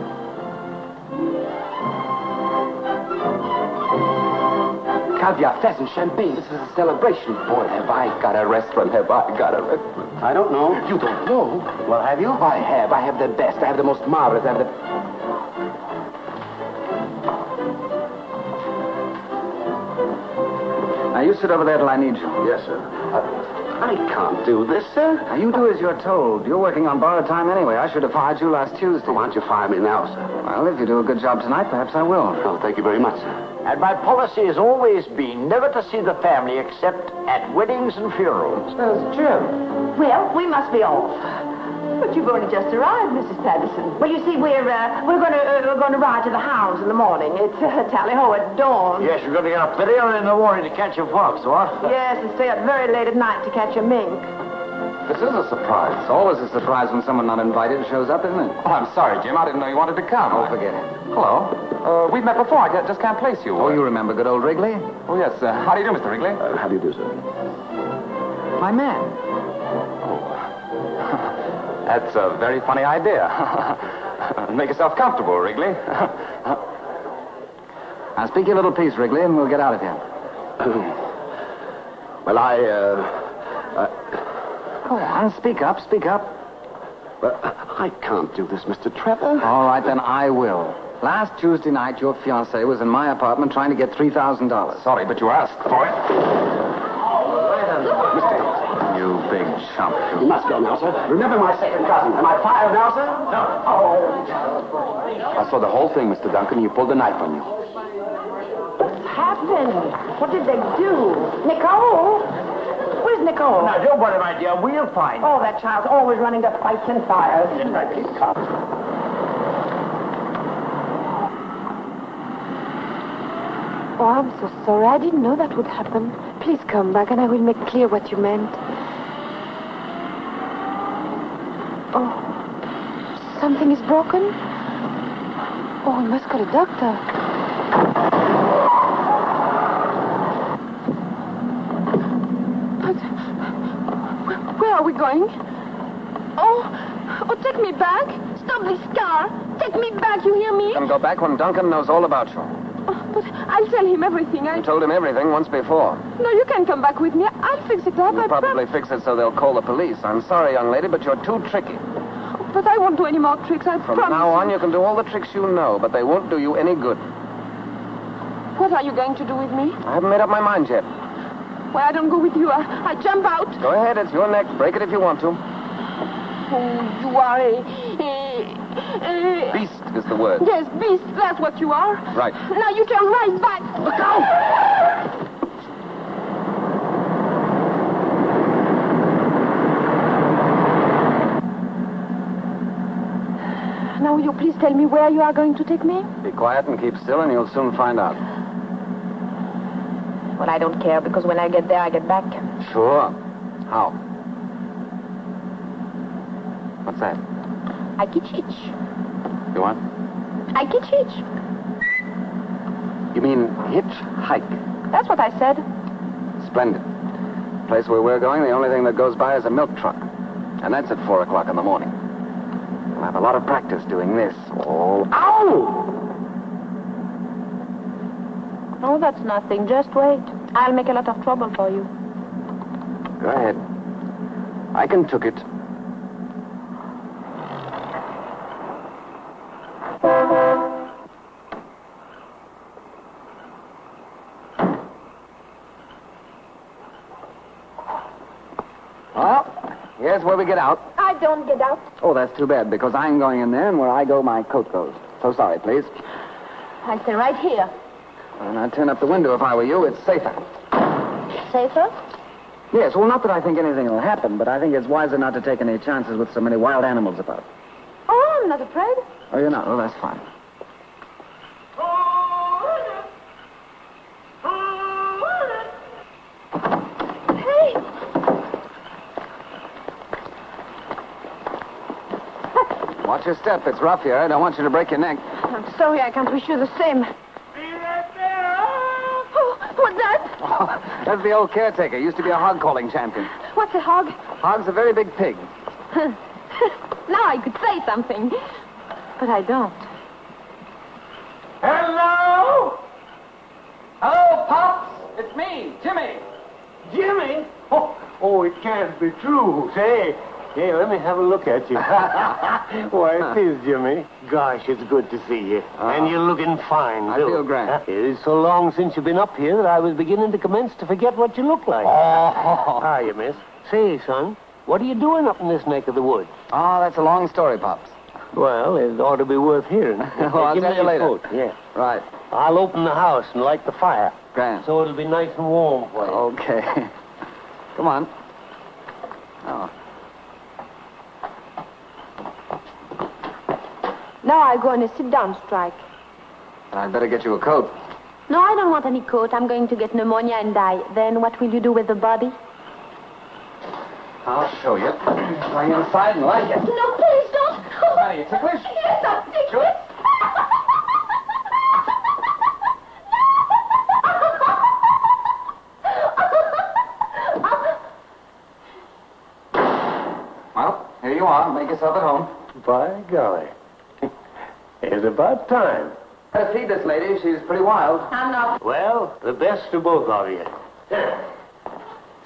Caviar, pheasant, champagne. This is a celebration. Boy, have I got a restaurant. Have I got a restaurant. I don't know. You don't know? Well, have you? I have. I have the best. I have the most marvelous. I have the... Now, you sit over there till I need you. Yes, sir. I can't do this, sir. Now, you do as you're told. You're working on borrowed time anyway. I should have fired you last Tuesday. Why don't you fire me now, sir? Well, if you do a good job tonight, perhaps I will. Oh, thank you very much, sir. And my policy has always been never to see the family except at weddings and funerals. Jim. Well, we must be off. But you've only just arrived, Mrs. Patterson. Well, you see, we're going to ride to the house in the morning. It's tally-ho at dawn. Yes, you're going to get up very early in the morning to catch a fox, what? Yes, and stay up very late at night to catch a mink. This is a surprise. It's always a surprise when someone not invited shows up, isn't it? Oh, I'm sorry, Jim. I didn't know you wanted to come. Oh, forget it. Hello. We've met before. I just can't place you. Oh, you remember good old Wrigley? Oh, yes. How do you do, Mr. Wrigley? How do you do, sir? My man. That's a very funny idea. Make yourself comfortable, Wrigley. Now, speak your little piece, Wrigley, and we'll get out of here. Well, Go on, speak up, speak up. I can't do this, Mr. Trevor. All right, then I will. Last Tuesday night, your fiancée was in my apartment trying to get $3,000. Sorry, but you asked for it. You big chump. You must go now, sir. Remember my second cousin. Am I fired now, sir? No. Oh. I saw the whole thing, Mr. Duncan. You pulled the knife on you. What's happened? What did they do? Nicole? Where's Nicole? Now, don't worry, my dear. We'll find her. Oh, that child's always running to fights and fires. Oh, I'm so sorry. I didn't know that would happen. Please come back and I will make clear what you meant. Oh, something is broken? Oh, we must call a doctor. But where are we going? Oh, take me back. Stop this car. Take me back, you hear me? You can go back when Duncan knows all about you. But I'll tell him everything. You told him everything once before. No, you can come back with me. I'll fix it up. You'll probably fix it so they'll call the police. I'm sorry, young lady, but you're too tricky. But I won't do any more tricks, I promise. From now on, you can do all the tricks you know, but they won't do you any good. What are you going to do with me? I haven't made up my mind yet. Well, I don't go with you. I jump out. Go ahead, it's your neck. Break it if you want to. Oh, you are a... Beast is the word. Yes, beast. That's what you are. Right. Now you turn right back. Look out! Now, will you please tell me where you are going to take me? Be quiet and keep still, and you'll soon find out. Well, I don't care, because when I get there, I get back. Sure. How? What's that? I kitch. You what? I kitch. You mean hitchhike? That's what I said. Splendid. Place where we're going, the only thing that goes by is a milk truck. And that's at 4 o'clock in the morning. We'll have a lot of practice doing this. Oh, ow! Oh, that's nothing. Just wait. I'll make a lot of trouble for you. Go ahead. I can took it. Well, here's where we get out. I don't get out. Oh, that's too bad, because I'm going in there, and where I go, my coat goes. So sorry, please. I'll stay right here. And I'd turn up the window if I were you. It's safer. Safer? Yes, well, not that I think anything will happen, but I think it's wiser not to take any chances with so many wild animals about. Oh, I'm not afraid. Oh, you're not? Well, that's fine. Hey! Watch your step. It's rough here. I don't want you to break your neck. I'm sorry, I can't wish you the same. Oh, what's that? Oh, that's the old caretaker. Used to be a hog-calling champion. What's a hog? Hog's a very big pig. Now I could say something. But I don't. Hello? Hello, Pops. It's me, Jimmy. Jimmy? Oh, it can't be true. Say, hey, let me have a look at you. Why, it is, Jimmy. Gosh, it's good to see you. And you're looking fine, I too. feel grand. It is so long since you've been up here that I was beginning to commence to forget what you look like. How are you, miss? Say, son, what are you doing up in this neck of the woods? Oh, that's a long story, Pops. Well, it ought to be worth hearing. Well, I'll Give tell me you your later. coat. Yeah. Right. I'll open the house and light the fire. Grand. So it'll be nice and warm for you. Okay. Come on. Oh. Now I go on a sit-down strike. I'd better get you a coat. No, I don't want any coat. I'm going to get pneumonia and die. Then what will you do with the body? I'll show you. Try inside and like it. No, please don't. Are you ticklish? Yes, I'm ticklish. Sure. Well, here you are. Make yourself at home. By golly. It's about time. Better feed this lady. She's pretty wild. I'm not. Well, the best of both of you.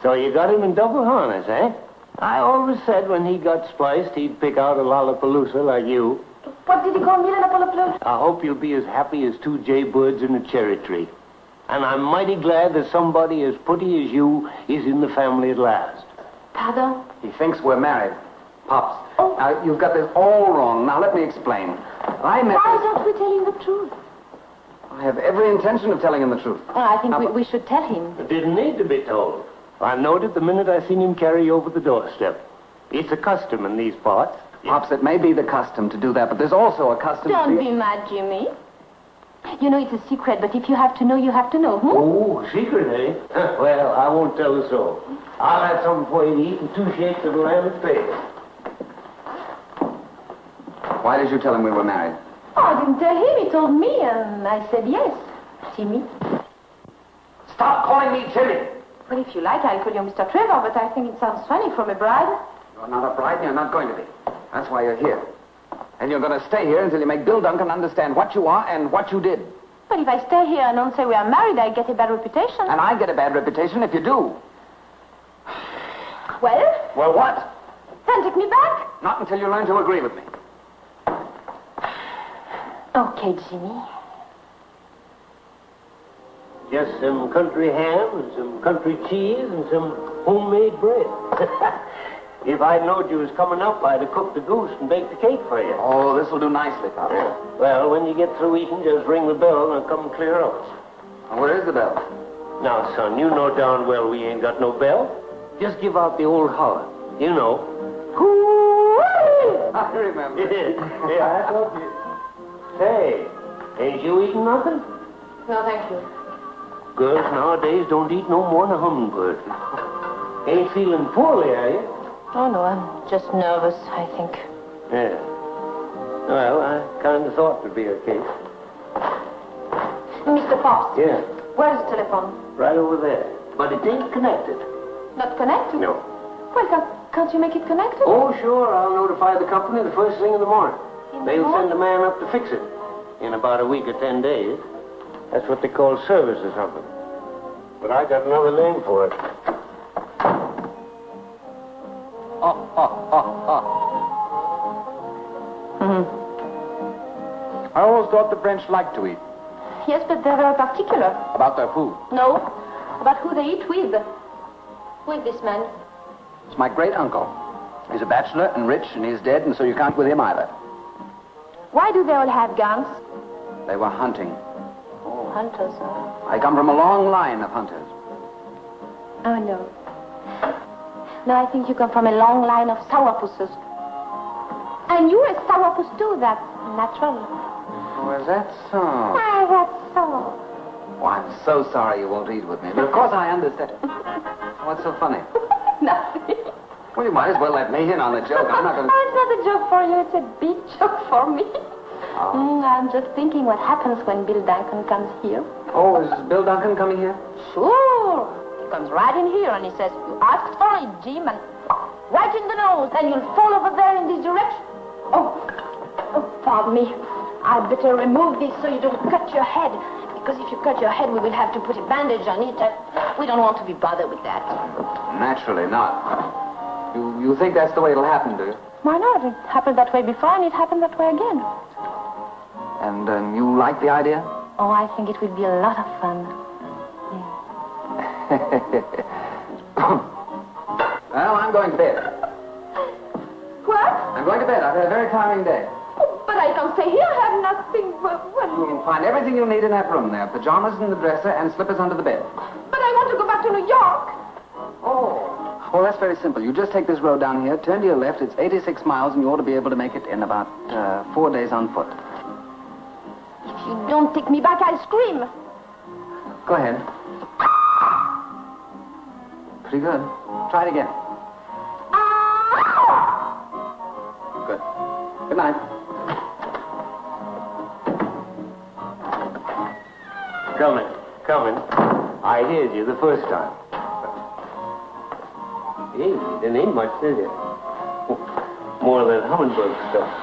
So you got him in double harness, eh? I always said when he got spliced, he'd pick out a lollapalooza like you. What did he call me, Lollapalooza? I hope you'll be as happy as two jay birds in a cherry tree. And I'm mighty glad that somebody as pretty as you is in the family at last. Pardon? He thinks we're married. Pops. Oh. Now, you've got this all wrong. Now, let me explain. I met... Why don't we tell him the truth? I have every intention of telling him the truth. Well, I think we should tell him. It didn't need to be told. I knowed it the minute I seen him carry you over the doorstep. It's a custom in these parts. Pops, it may be the custom to do that, but there's also a custom Don't be mad, Jimmy. You know it's a secret, but if you have to know, you have to know. Oh, secret, eh? Well, I won't tell the soul. I'll have something for you to eat and 2 shakes of the lamb at face. Why did you tell him we were married? Oh, I didn't tell him. He told me, and I said yes. Jimmy. Stop calling me Jimmy. Well, if you like, I'll call you Mr. Trevor, but I think it sounds funny from a bride. You're not a bride, and you're not going to be. That's why you're here. And you're going to stay here until you make Bill Duncan understand what you are and what you did. But if I stay here and don't say we are married, I get a bad reputation. And I get a bad reputation if you do. Well? Well, what? Then take me back. Not until you learn to agree with me. Okay, Jimmy. Just some country ham and some country cheese and some homemade bread. If I'd known you was coming up, I'd have cooked the goose and baked the cake for you. Oh, this'll do nicely, Pop. Well, when you get through eating, just ring the bell and I'll come clear up. And where is the bell? Now, son, you know darn well we ain't got no bell. Just give out the old holler. You know. I remember. Yeah, I told you. Say, ain't you eating nothing? No, thank you. Girls nowadays don't eat no more than a hummingbird. Ain't feeling poorly, are you? Oh, no, I'm just nervous, I think. Yeah. Well, I kind of thought it'd be a case. Mr. Pops. Yeah, Where's the telephone? right over there. But it ain't connected. Not connected? No. Well, can't you make it connected? Oh, sure, I'll notify the company the first thing in the morning. They'll send a man up to fix it in about a week or 10 days. That's what they call service or something. But I got another name for it. I always thought the French liked to eat. Yes, but they're very particular. About their food. No, about who they eat with. With this man. It's my great uncle. He's a bachelor and rich, and he's dead, and so you can't with him either. Why do they all have guns? They were hunting. Oh, hunters. I come from a long line of hunters. Oh, no. No, I think you come from a long line of sourpusses. And you're a sourpuss, too. That's natural. Oh, is that so? Why, that's so. Oh, I'm so sorry you won't eat with me. But of course I understand. What's so funny? Nothing. Well, you might as well let me in on the joke. I'm not going to... Oh, it's not a joke for you. It's a big joke for me. Oh. I'm just thinking what happens when Bill Duncan comes here. Oh, is Bill Duncan coming here? Sure. He comes right in here and he says, you asked for it, Jim, and right in the nose, and you'll fall over there in this direction. Oh, pardon me. I'd better remove this so you don't cut your head. Because if you cut your head, we will have to put a bandage on it. We don't want to be bothered with that. Naturally not. You think that's the way it'll happen, do you? Why not? It happened that way before, and it happened that way again. And you like the idea? Oh, I think it will be a lot of fun. Well, I'm going to bed. What? I'm going to bed. I've had a very tiring day. Oh, but I don't stay here. I have nothing. You'll find everything you'll need in that room there. Pajamas in the dresser and slippers under the bed. But I want to go back to New York. Oh. Well, that's very simple. You just take this road down here, turn to your left. It's 86 miles, and you ought to be able to make it in about 4 days on foot. If you don't take me back, I'll scream. Go ahead. Pretty good. Try it again. Good night. Coming. I heard you the first time. Hey, there ain't much, is it? More of that hummingbird stuff.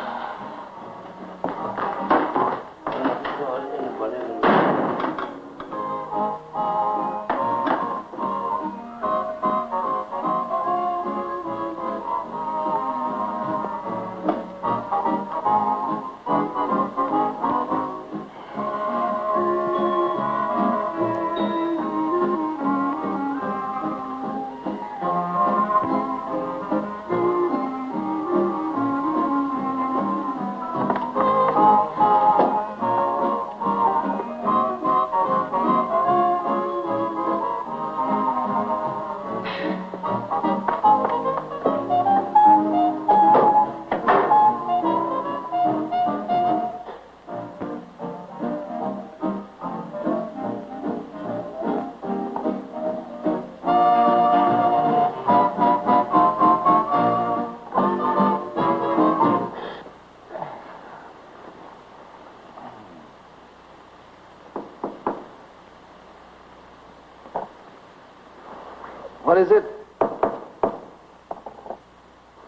What is it?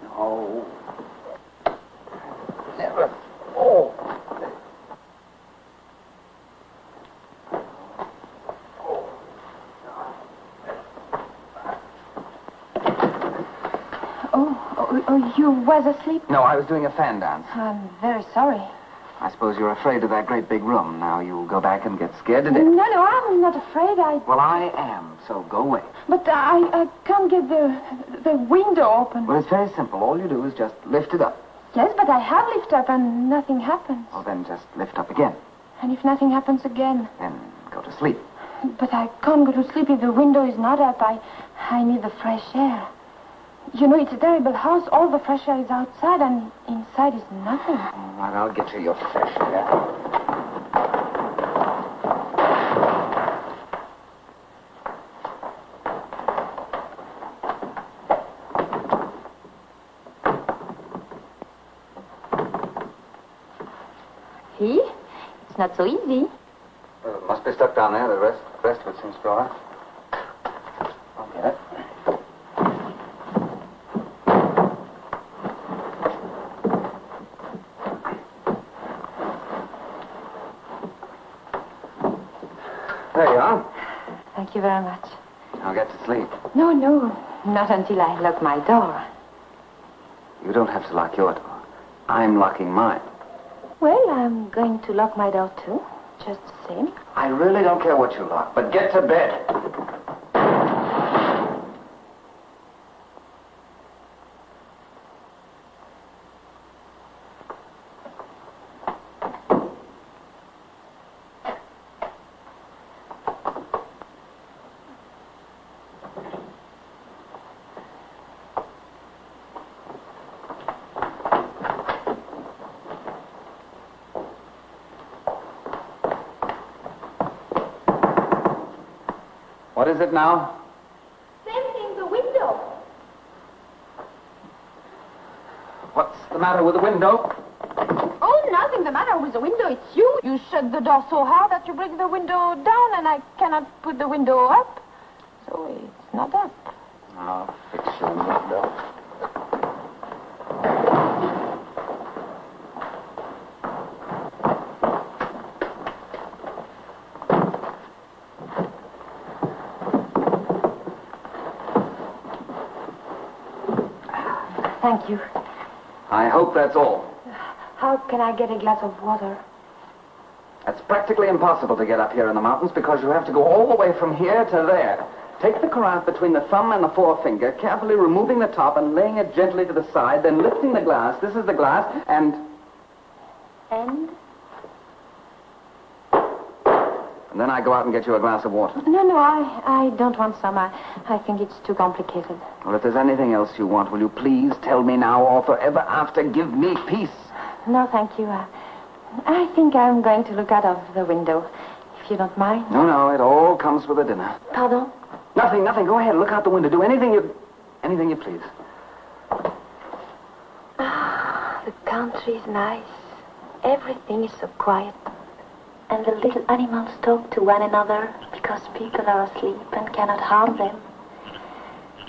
No. Never. Oh. Oh, you was asleep? No, I was doing a fan dance. I'm very sorry. I suppose you're afraid of that great big room. Now you'll go back and get scared to death. No, I'm not afraid. Well, I am, so go away. But I can't get the window open. Well, it's very simple. All you do is just lift it up. Yes, but I have lifted up and nothing happens. Well, then just lift up again. And if nothing happens again? Then go to sleep. But I can't go to sleep if the window is not up. I need the fresh air. You know, it's a terrible house. All the fresh air is outside, and inside is nothing. All right, I'll get you your fresh air. See? It's not so easy. Well, it must be stuck down there. The rest of it seems to be all right. I'll get it. There you are. Thank you very much. I'll get to sleep. No, not until I lock my door. You don't have to lock your door. I'm locking mine. Well, I'm going to lock my door too, just the same. I really don't care what you lock, but get to bed. What is it now? Same thing, the window. What's the matter with the window? Oh, nothing the matter with the window. It's you. You shut the door so hard that you break the window down, and I cannot put the window up. So it's not up. I'll fix your window. Thank you. I hope that's all. How can I get a glass of water? It's practically impossible to get up here in the mountains because you have to go all the way from here to there. Take the carafe between the thumb and the forefinger, carefully removing the top and laying it gently to the side, then lifting the glass. This is the glass, and... And? And then I go out and get you a glass of water. No, I don't want some. I think it's too complicated. Well, if there's anything else you want, will you please tell me now or forever after give me peace? No, thank you. I think I'm going to look out of the window, if you don't mind. No, it all comes with a dinner. Pardon? Nothing. Go ahead, look out the window. Do anything you please. The country is nice. Everything is so quiet. And the little animals talk to one another because people are asleep and cannot harm them.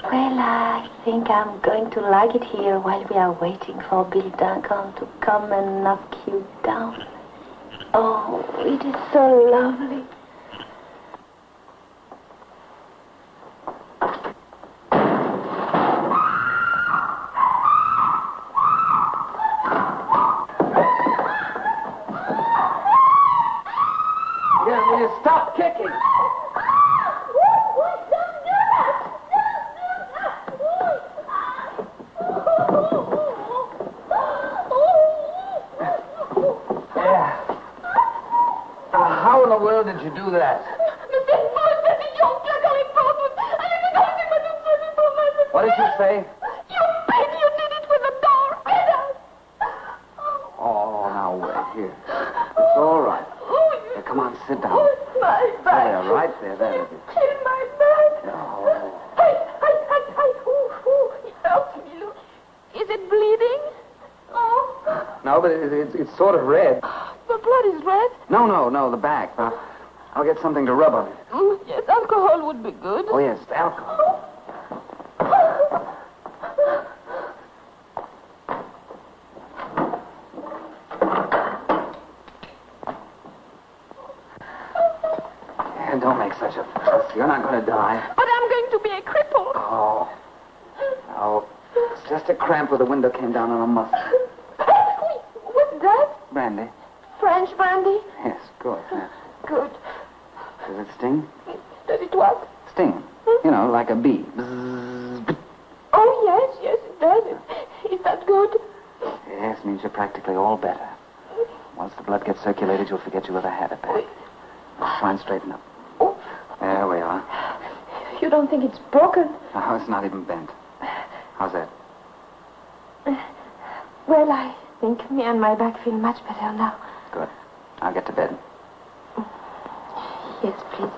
Well, I think I'm going to like it here while we are waiting for Bill Duncan to come and knock you down. Oh, it is so lovely. Yeah, will you stop kicking? How in the world did you do that? What did you say? You did it with the door. Oh, now wait here. It's all right. Here, come on, sit down. My back. There, right there, there it is. In my back. Oh. It hurts me. Look. Is it bleeding? Oh. No, but it's sort of red. The blood is red? No, the back. I'll get something to rub on it. Yes, alcohol would be good. Oh, yes, alcohol. And don't make such a fuss. You're not going to die. But I'm going to be a cripple. Oh. No. It's just a cramp where the window came down on a muscle. What's that? Brandy. French brandy? Yes, good. Yeah. Good. Does it sting? Does it what? Sting. You know, like a bee. Bzzz. Oh, yes, it does. Is that good? Yes, means you're practically all better. Once the blood gets circulated, you'll forget you ever had a back. Try and straighten up. There we are. You don't think it's broken? Oh, it's not even bent. How's that? Well, I think me and my back feel much better now. Good. I'll get to bed. Yes, please.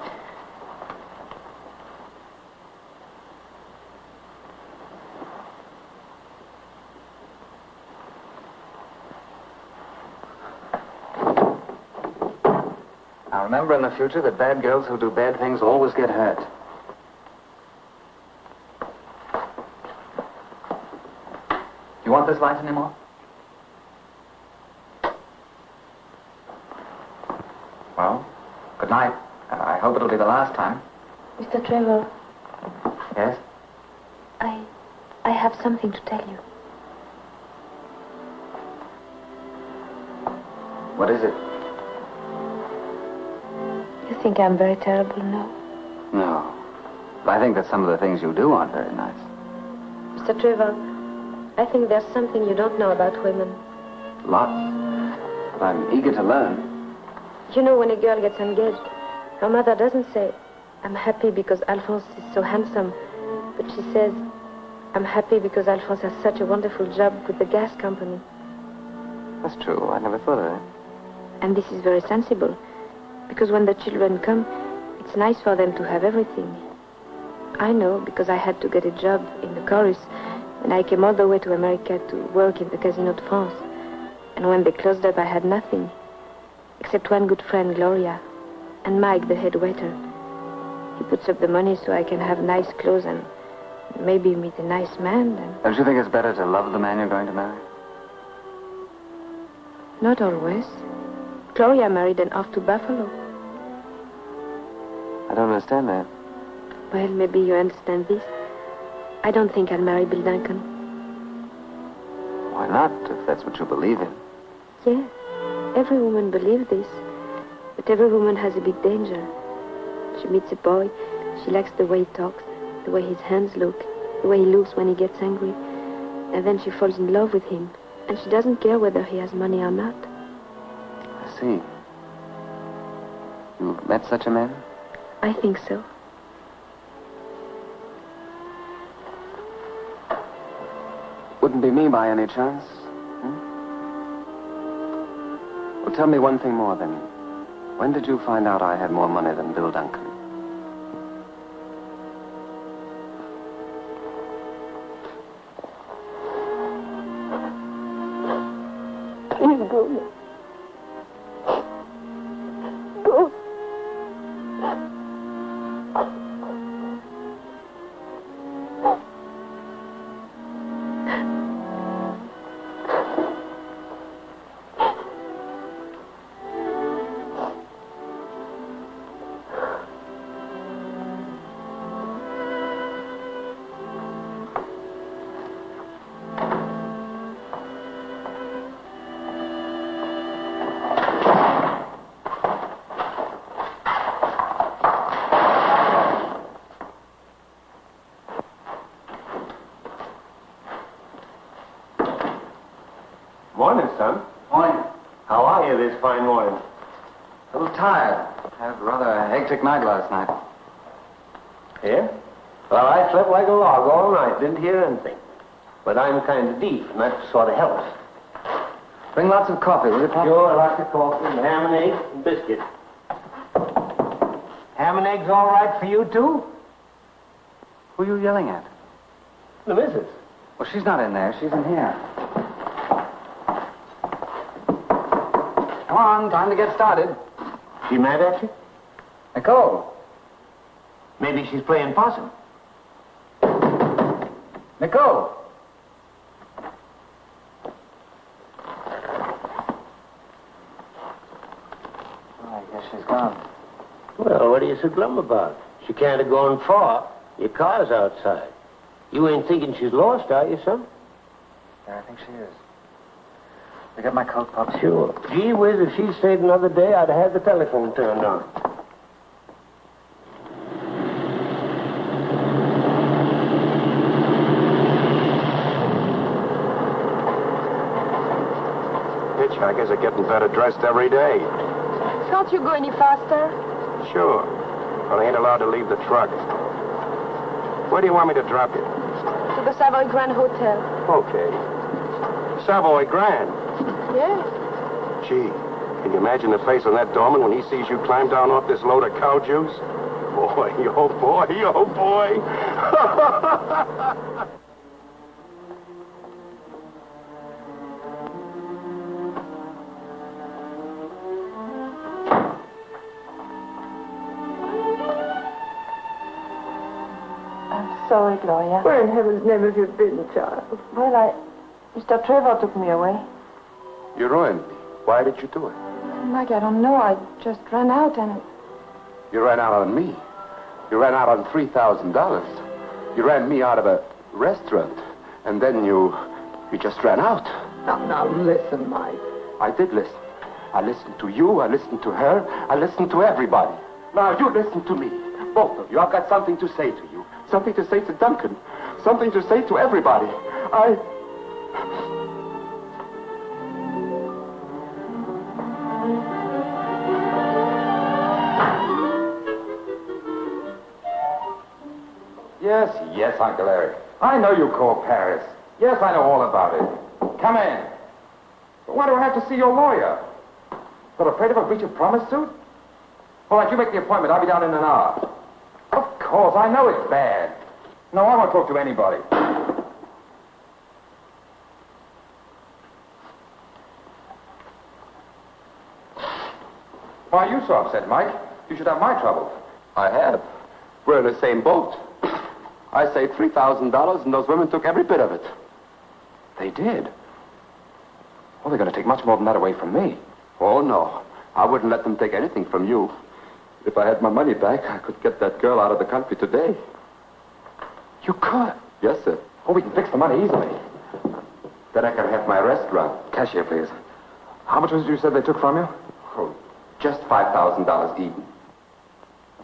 Now remember in the future that bad girls who do bad things always get hurt. You want this light anymore? Well, good night. I hope it'll be the last time. Mr. Trevor, Yes? I have something to tell you. What is it? You think I'm very terrible now? No. I think that some of the things you do aren't very nice. Mr. Trevor, I think there's something you don't know about women. Lots. But I'm eager to learn. You know, when a girl gets engaged, her mother doesn't say, I'm happy because Alphonse is so handsome, but she says, I'm happy because Alphonse has such a wonderful job with the gas company. That's true. I never thought of that. And this is very sensible, because when the children come, it's nice for them to have everything. I know, because I had to get a job in the chorus, and I came all the way to America to work in the Casino de France. And when they closed up, I had nothing, except one good friend, Gloria, and Mike, the head waiter. He puts up the money so I can have nice clothes and maybe meet a nice man. And Don't you think it's better to love the man you're going to marry? not always. Gloria married and off to Buffalo. I don't understand that. Well, maybe you understand this. I don't think I'll marry Bill Duncan. Why not, if that's what you believe in? Yes, every woman believes this. But every woman has a big danger. She meets a boy, she likes the way he talks, the way his hands look, the way he looks when he gets angry. And then she falls in love with him. And she doesn't care whether he has money or not. I see. You met such a man? I think so. Wouldn't be me by any chance? Well, tell me one thing more, then. When did you find out I had more money than Bill Duncan? Gloria. Go. Morning, son. Morning. How are you this fine morning? A little tired. Had rather a hectic night last night. Yeah? Well, I slept like a log all night. Didn't hear anything. But I'm kind of deep, and that sort of helps. Bring lots of coffee, will you, Pop? Sure, lots of coffee, and ham and eggs and biscuit. Ham and eggs all right for you, too? Who are you yelling at? The missus. Well, she's not in there. She's in here. Come on, time to get started. She mad at you? Nicole. Maybe she's playing possum. Nicole. Oh, I guess she's gone. Well, what are you so glum about? She can't have gone far. Your car's outside. You ain't thinking she's lost, are you, son? Yeah, I think she is. You get my coat, Pop? Sure. Gee whiz, if she'd stayed another day, I'd have had the telephone turned on. Hitchhikers are getting better dressed every day. Can't you go any faster? Sure. But I ain't allowed to leave the truck. Where do you want me to drop you? To the Savoy Grand Hotel. Okay. Savoy Grand. Yes. Gee, can you imagine the face on that doorman when he sees you climb down off this load of cow juice? Boy, oh boy, oh boy. I'm sorry, Gloria. Where in heaven's name have you been, child? Well, Mr. Trevor took me away. You ruined me. Why did you do it? Mike, I don't know. I just ran out and... You ran out on me. You ran out on $3,000. You ran me out of a restaurant. And then you just ran out. Now, listen, Mike. I did listen. I listened to you. I listened to her. I listened to everybody. Now, you listen to me. Both of you. I've got something to say to you. Something to say to Duncan. Something to say to everybody. Yes, Uncle Eric. I know you called Paris. Yes, I know all about it. Come in. But why do I have to see your lawyer? But afraid of a breach of promise suit? All right, you make the appointment. I'll be down in an hour. Of course, I know it's bad. No, I won't talk to anybody. Why are you so upset, Mike? You should have my trouble. I have. We're in the same boat. I say $3,000, and those women took every bit of it. They did? Well, they're going to take much more than that away from me. Oh, no. I wouldn't let them take anything from you. If I had my money back, I could get that girl out of the country today. You could? Yes, sir. Oh, we can fix the money easily. Then I can have my restaurant. Cashier, please. How much was it you said they took from you? Oh, just $5,000 even.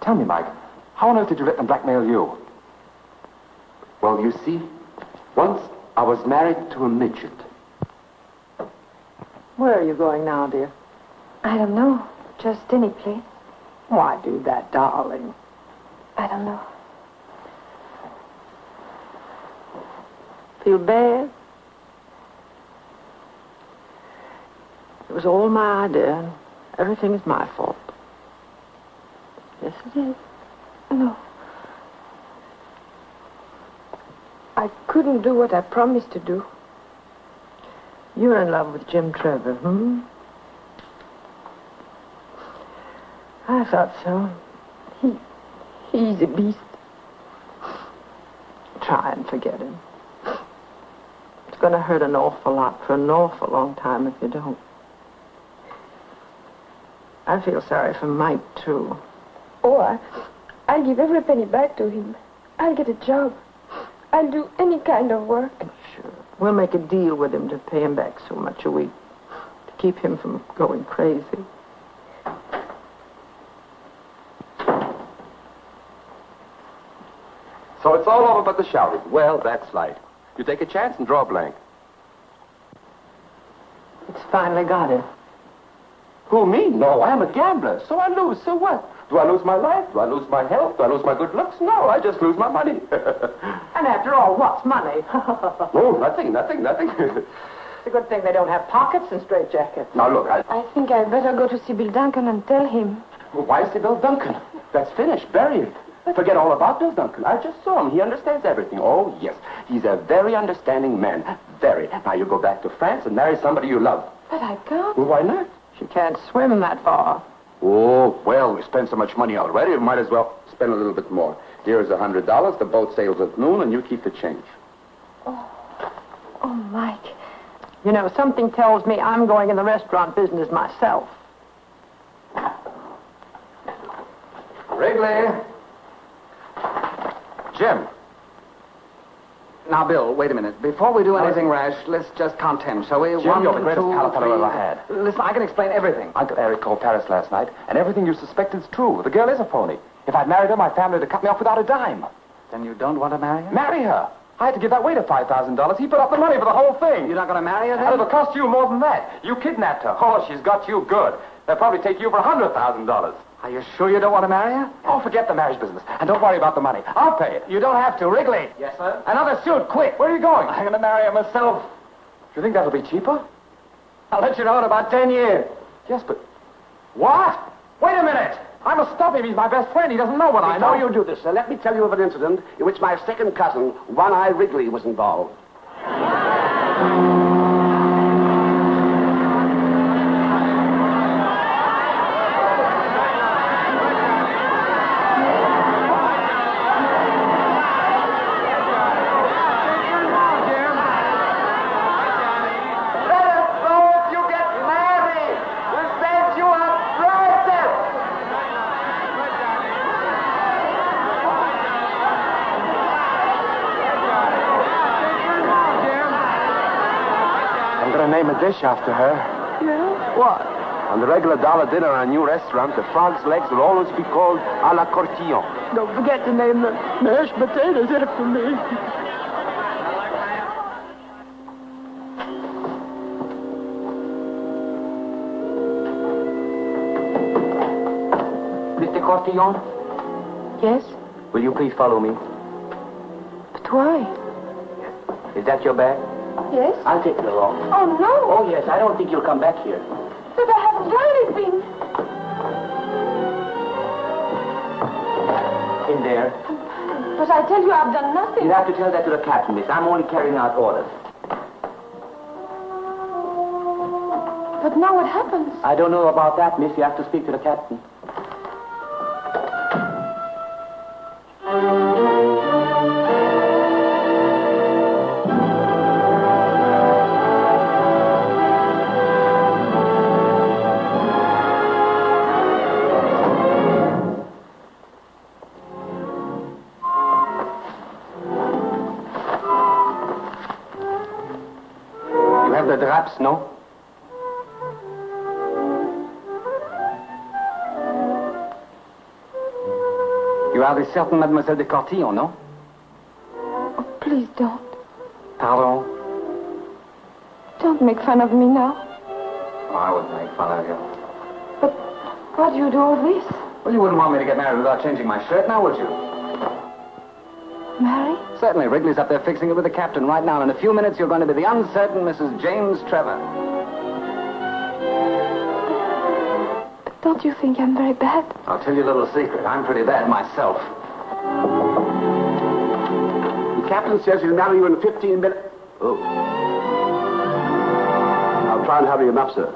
Tell me, Mike, how on earth did you let them blackmail you? Well, you see, once I was married to a midget. Where are you going now, dear? I don't know. Just any place. Why do that, darling? I don't know. Feel bad? It was all my idea, and everything is my fault. Yes, it is. No. I couldn't do what I promised to do. You're in love with Jim Trevor, I thought so. He's a beast. Try and forget him. It's going to hurt an awful lot for an awful long time if you don't. I feel sorry for Mike, too. Oh, I'll give every penny back to him. I'll get a job. I'll do any kind of work. Sure. We'll make a deal with him to pay him back so much a week. To keep him from going crazy. So it's all over but the shouting. Well, that's light. You take a chance and draw a blank. It's finally got him. Who, me? No, I'm a gambler. So I lose. So what? Do I lose my life? Do I lose my health? Do I lose my good looks? No, I just lose my money. And after all, what's money? No, nothing. It's a good thing they don't have pockets and straitjackets. Now, look, I think I'd better go to Sybil Duncan and tell him. Well, why Sybil Duncan? That's finished, buried. Forget all about Bill Duncan. I just saw him. He understands everything. Oh, yes. He's a very understanding man. Very. Now, you go back to France and marry somebody you love. But I can't. Well, why not? She can't swim that far. Oh, well, we spent so much money already, we might as well spend a little bit more. Here's $100. The boat sails at noon, and you keep the change. Oh, Mike. You know, something tells me I'm going in the restaurant business myself. Wrigley. Jim. Now, Bill, wait a minute. Before we do anything rash, let's just count 10, shall we? Jim, One, you're the greatest two, pal I ever three. had. Listen, I can explain everything. Uncle Eric called Paris last night, and everything you suspect is true. The girl is a phony. If I'd married her, my family would have cut me off without a dime. Then you don't want to marry her? Marry her? I had to give that waiter $5,000. He put up the money for the whole thing. You're not going to marry her, then? And it'll cost you more than that. You kidnapped her. Oh, she's got you good. They'll probably take you for $100,000. Are you sure you don't want to marry her? Oh, forget the marriage business. And don't worry about the money. I'll pay it. You don't have to. Wrigley. Yes, sir? Another suit, quick. Where are you going? I'm going to marry her myself. Do you think that'll be cheaper? I'll let you know in about 10 years. Yes, but... What? Wait a minute. I must stop him. He's my best friend. He doesn't know what I know. Before you do this, sir, let me tell you of an incident in which my second cousin, One-Eye Wrigley, was involved. Name a dish after her. Yeah? What? On the regular dollar dinner in a new restaurant, the frog's legs will always be called à la Cortillon. Don't forget to name the mashed potatoes after me. Mr. Cortillon, Yes? will you please follow me? But why? Is that your bag? Yes? I'll take it along. Oh, no. Oh, yes, I don't think you'll come back here. But I haven't done anything. In there. But I tell you, I've done nothing. You'll have to tell that to the captain, miss. I'm only carrying out orders. But now what happens? I don't know about that, miss. You have to speak to the captain. The draps, no? You are the certain Mademoiselle de Cortillon, no? Oh, please don't. Pardon? Don't make fun of me now. Oh, I wouldn't make fun of you. But why do you do all this? Well, you wouldn't want me to get married without changing my shirt now, would you? Marry? Certainly. Wrigley's up there fixing it with the captain right now. In a few minutes, you're going to be the uncertain Mrs. James Trevor. But don't you think I'm very bad? I'll tell you a little secret. I'm pretty bad myself. The captain says he'll marry you in 15 minutes. Oh. I'll try and hurry him up, sir.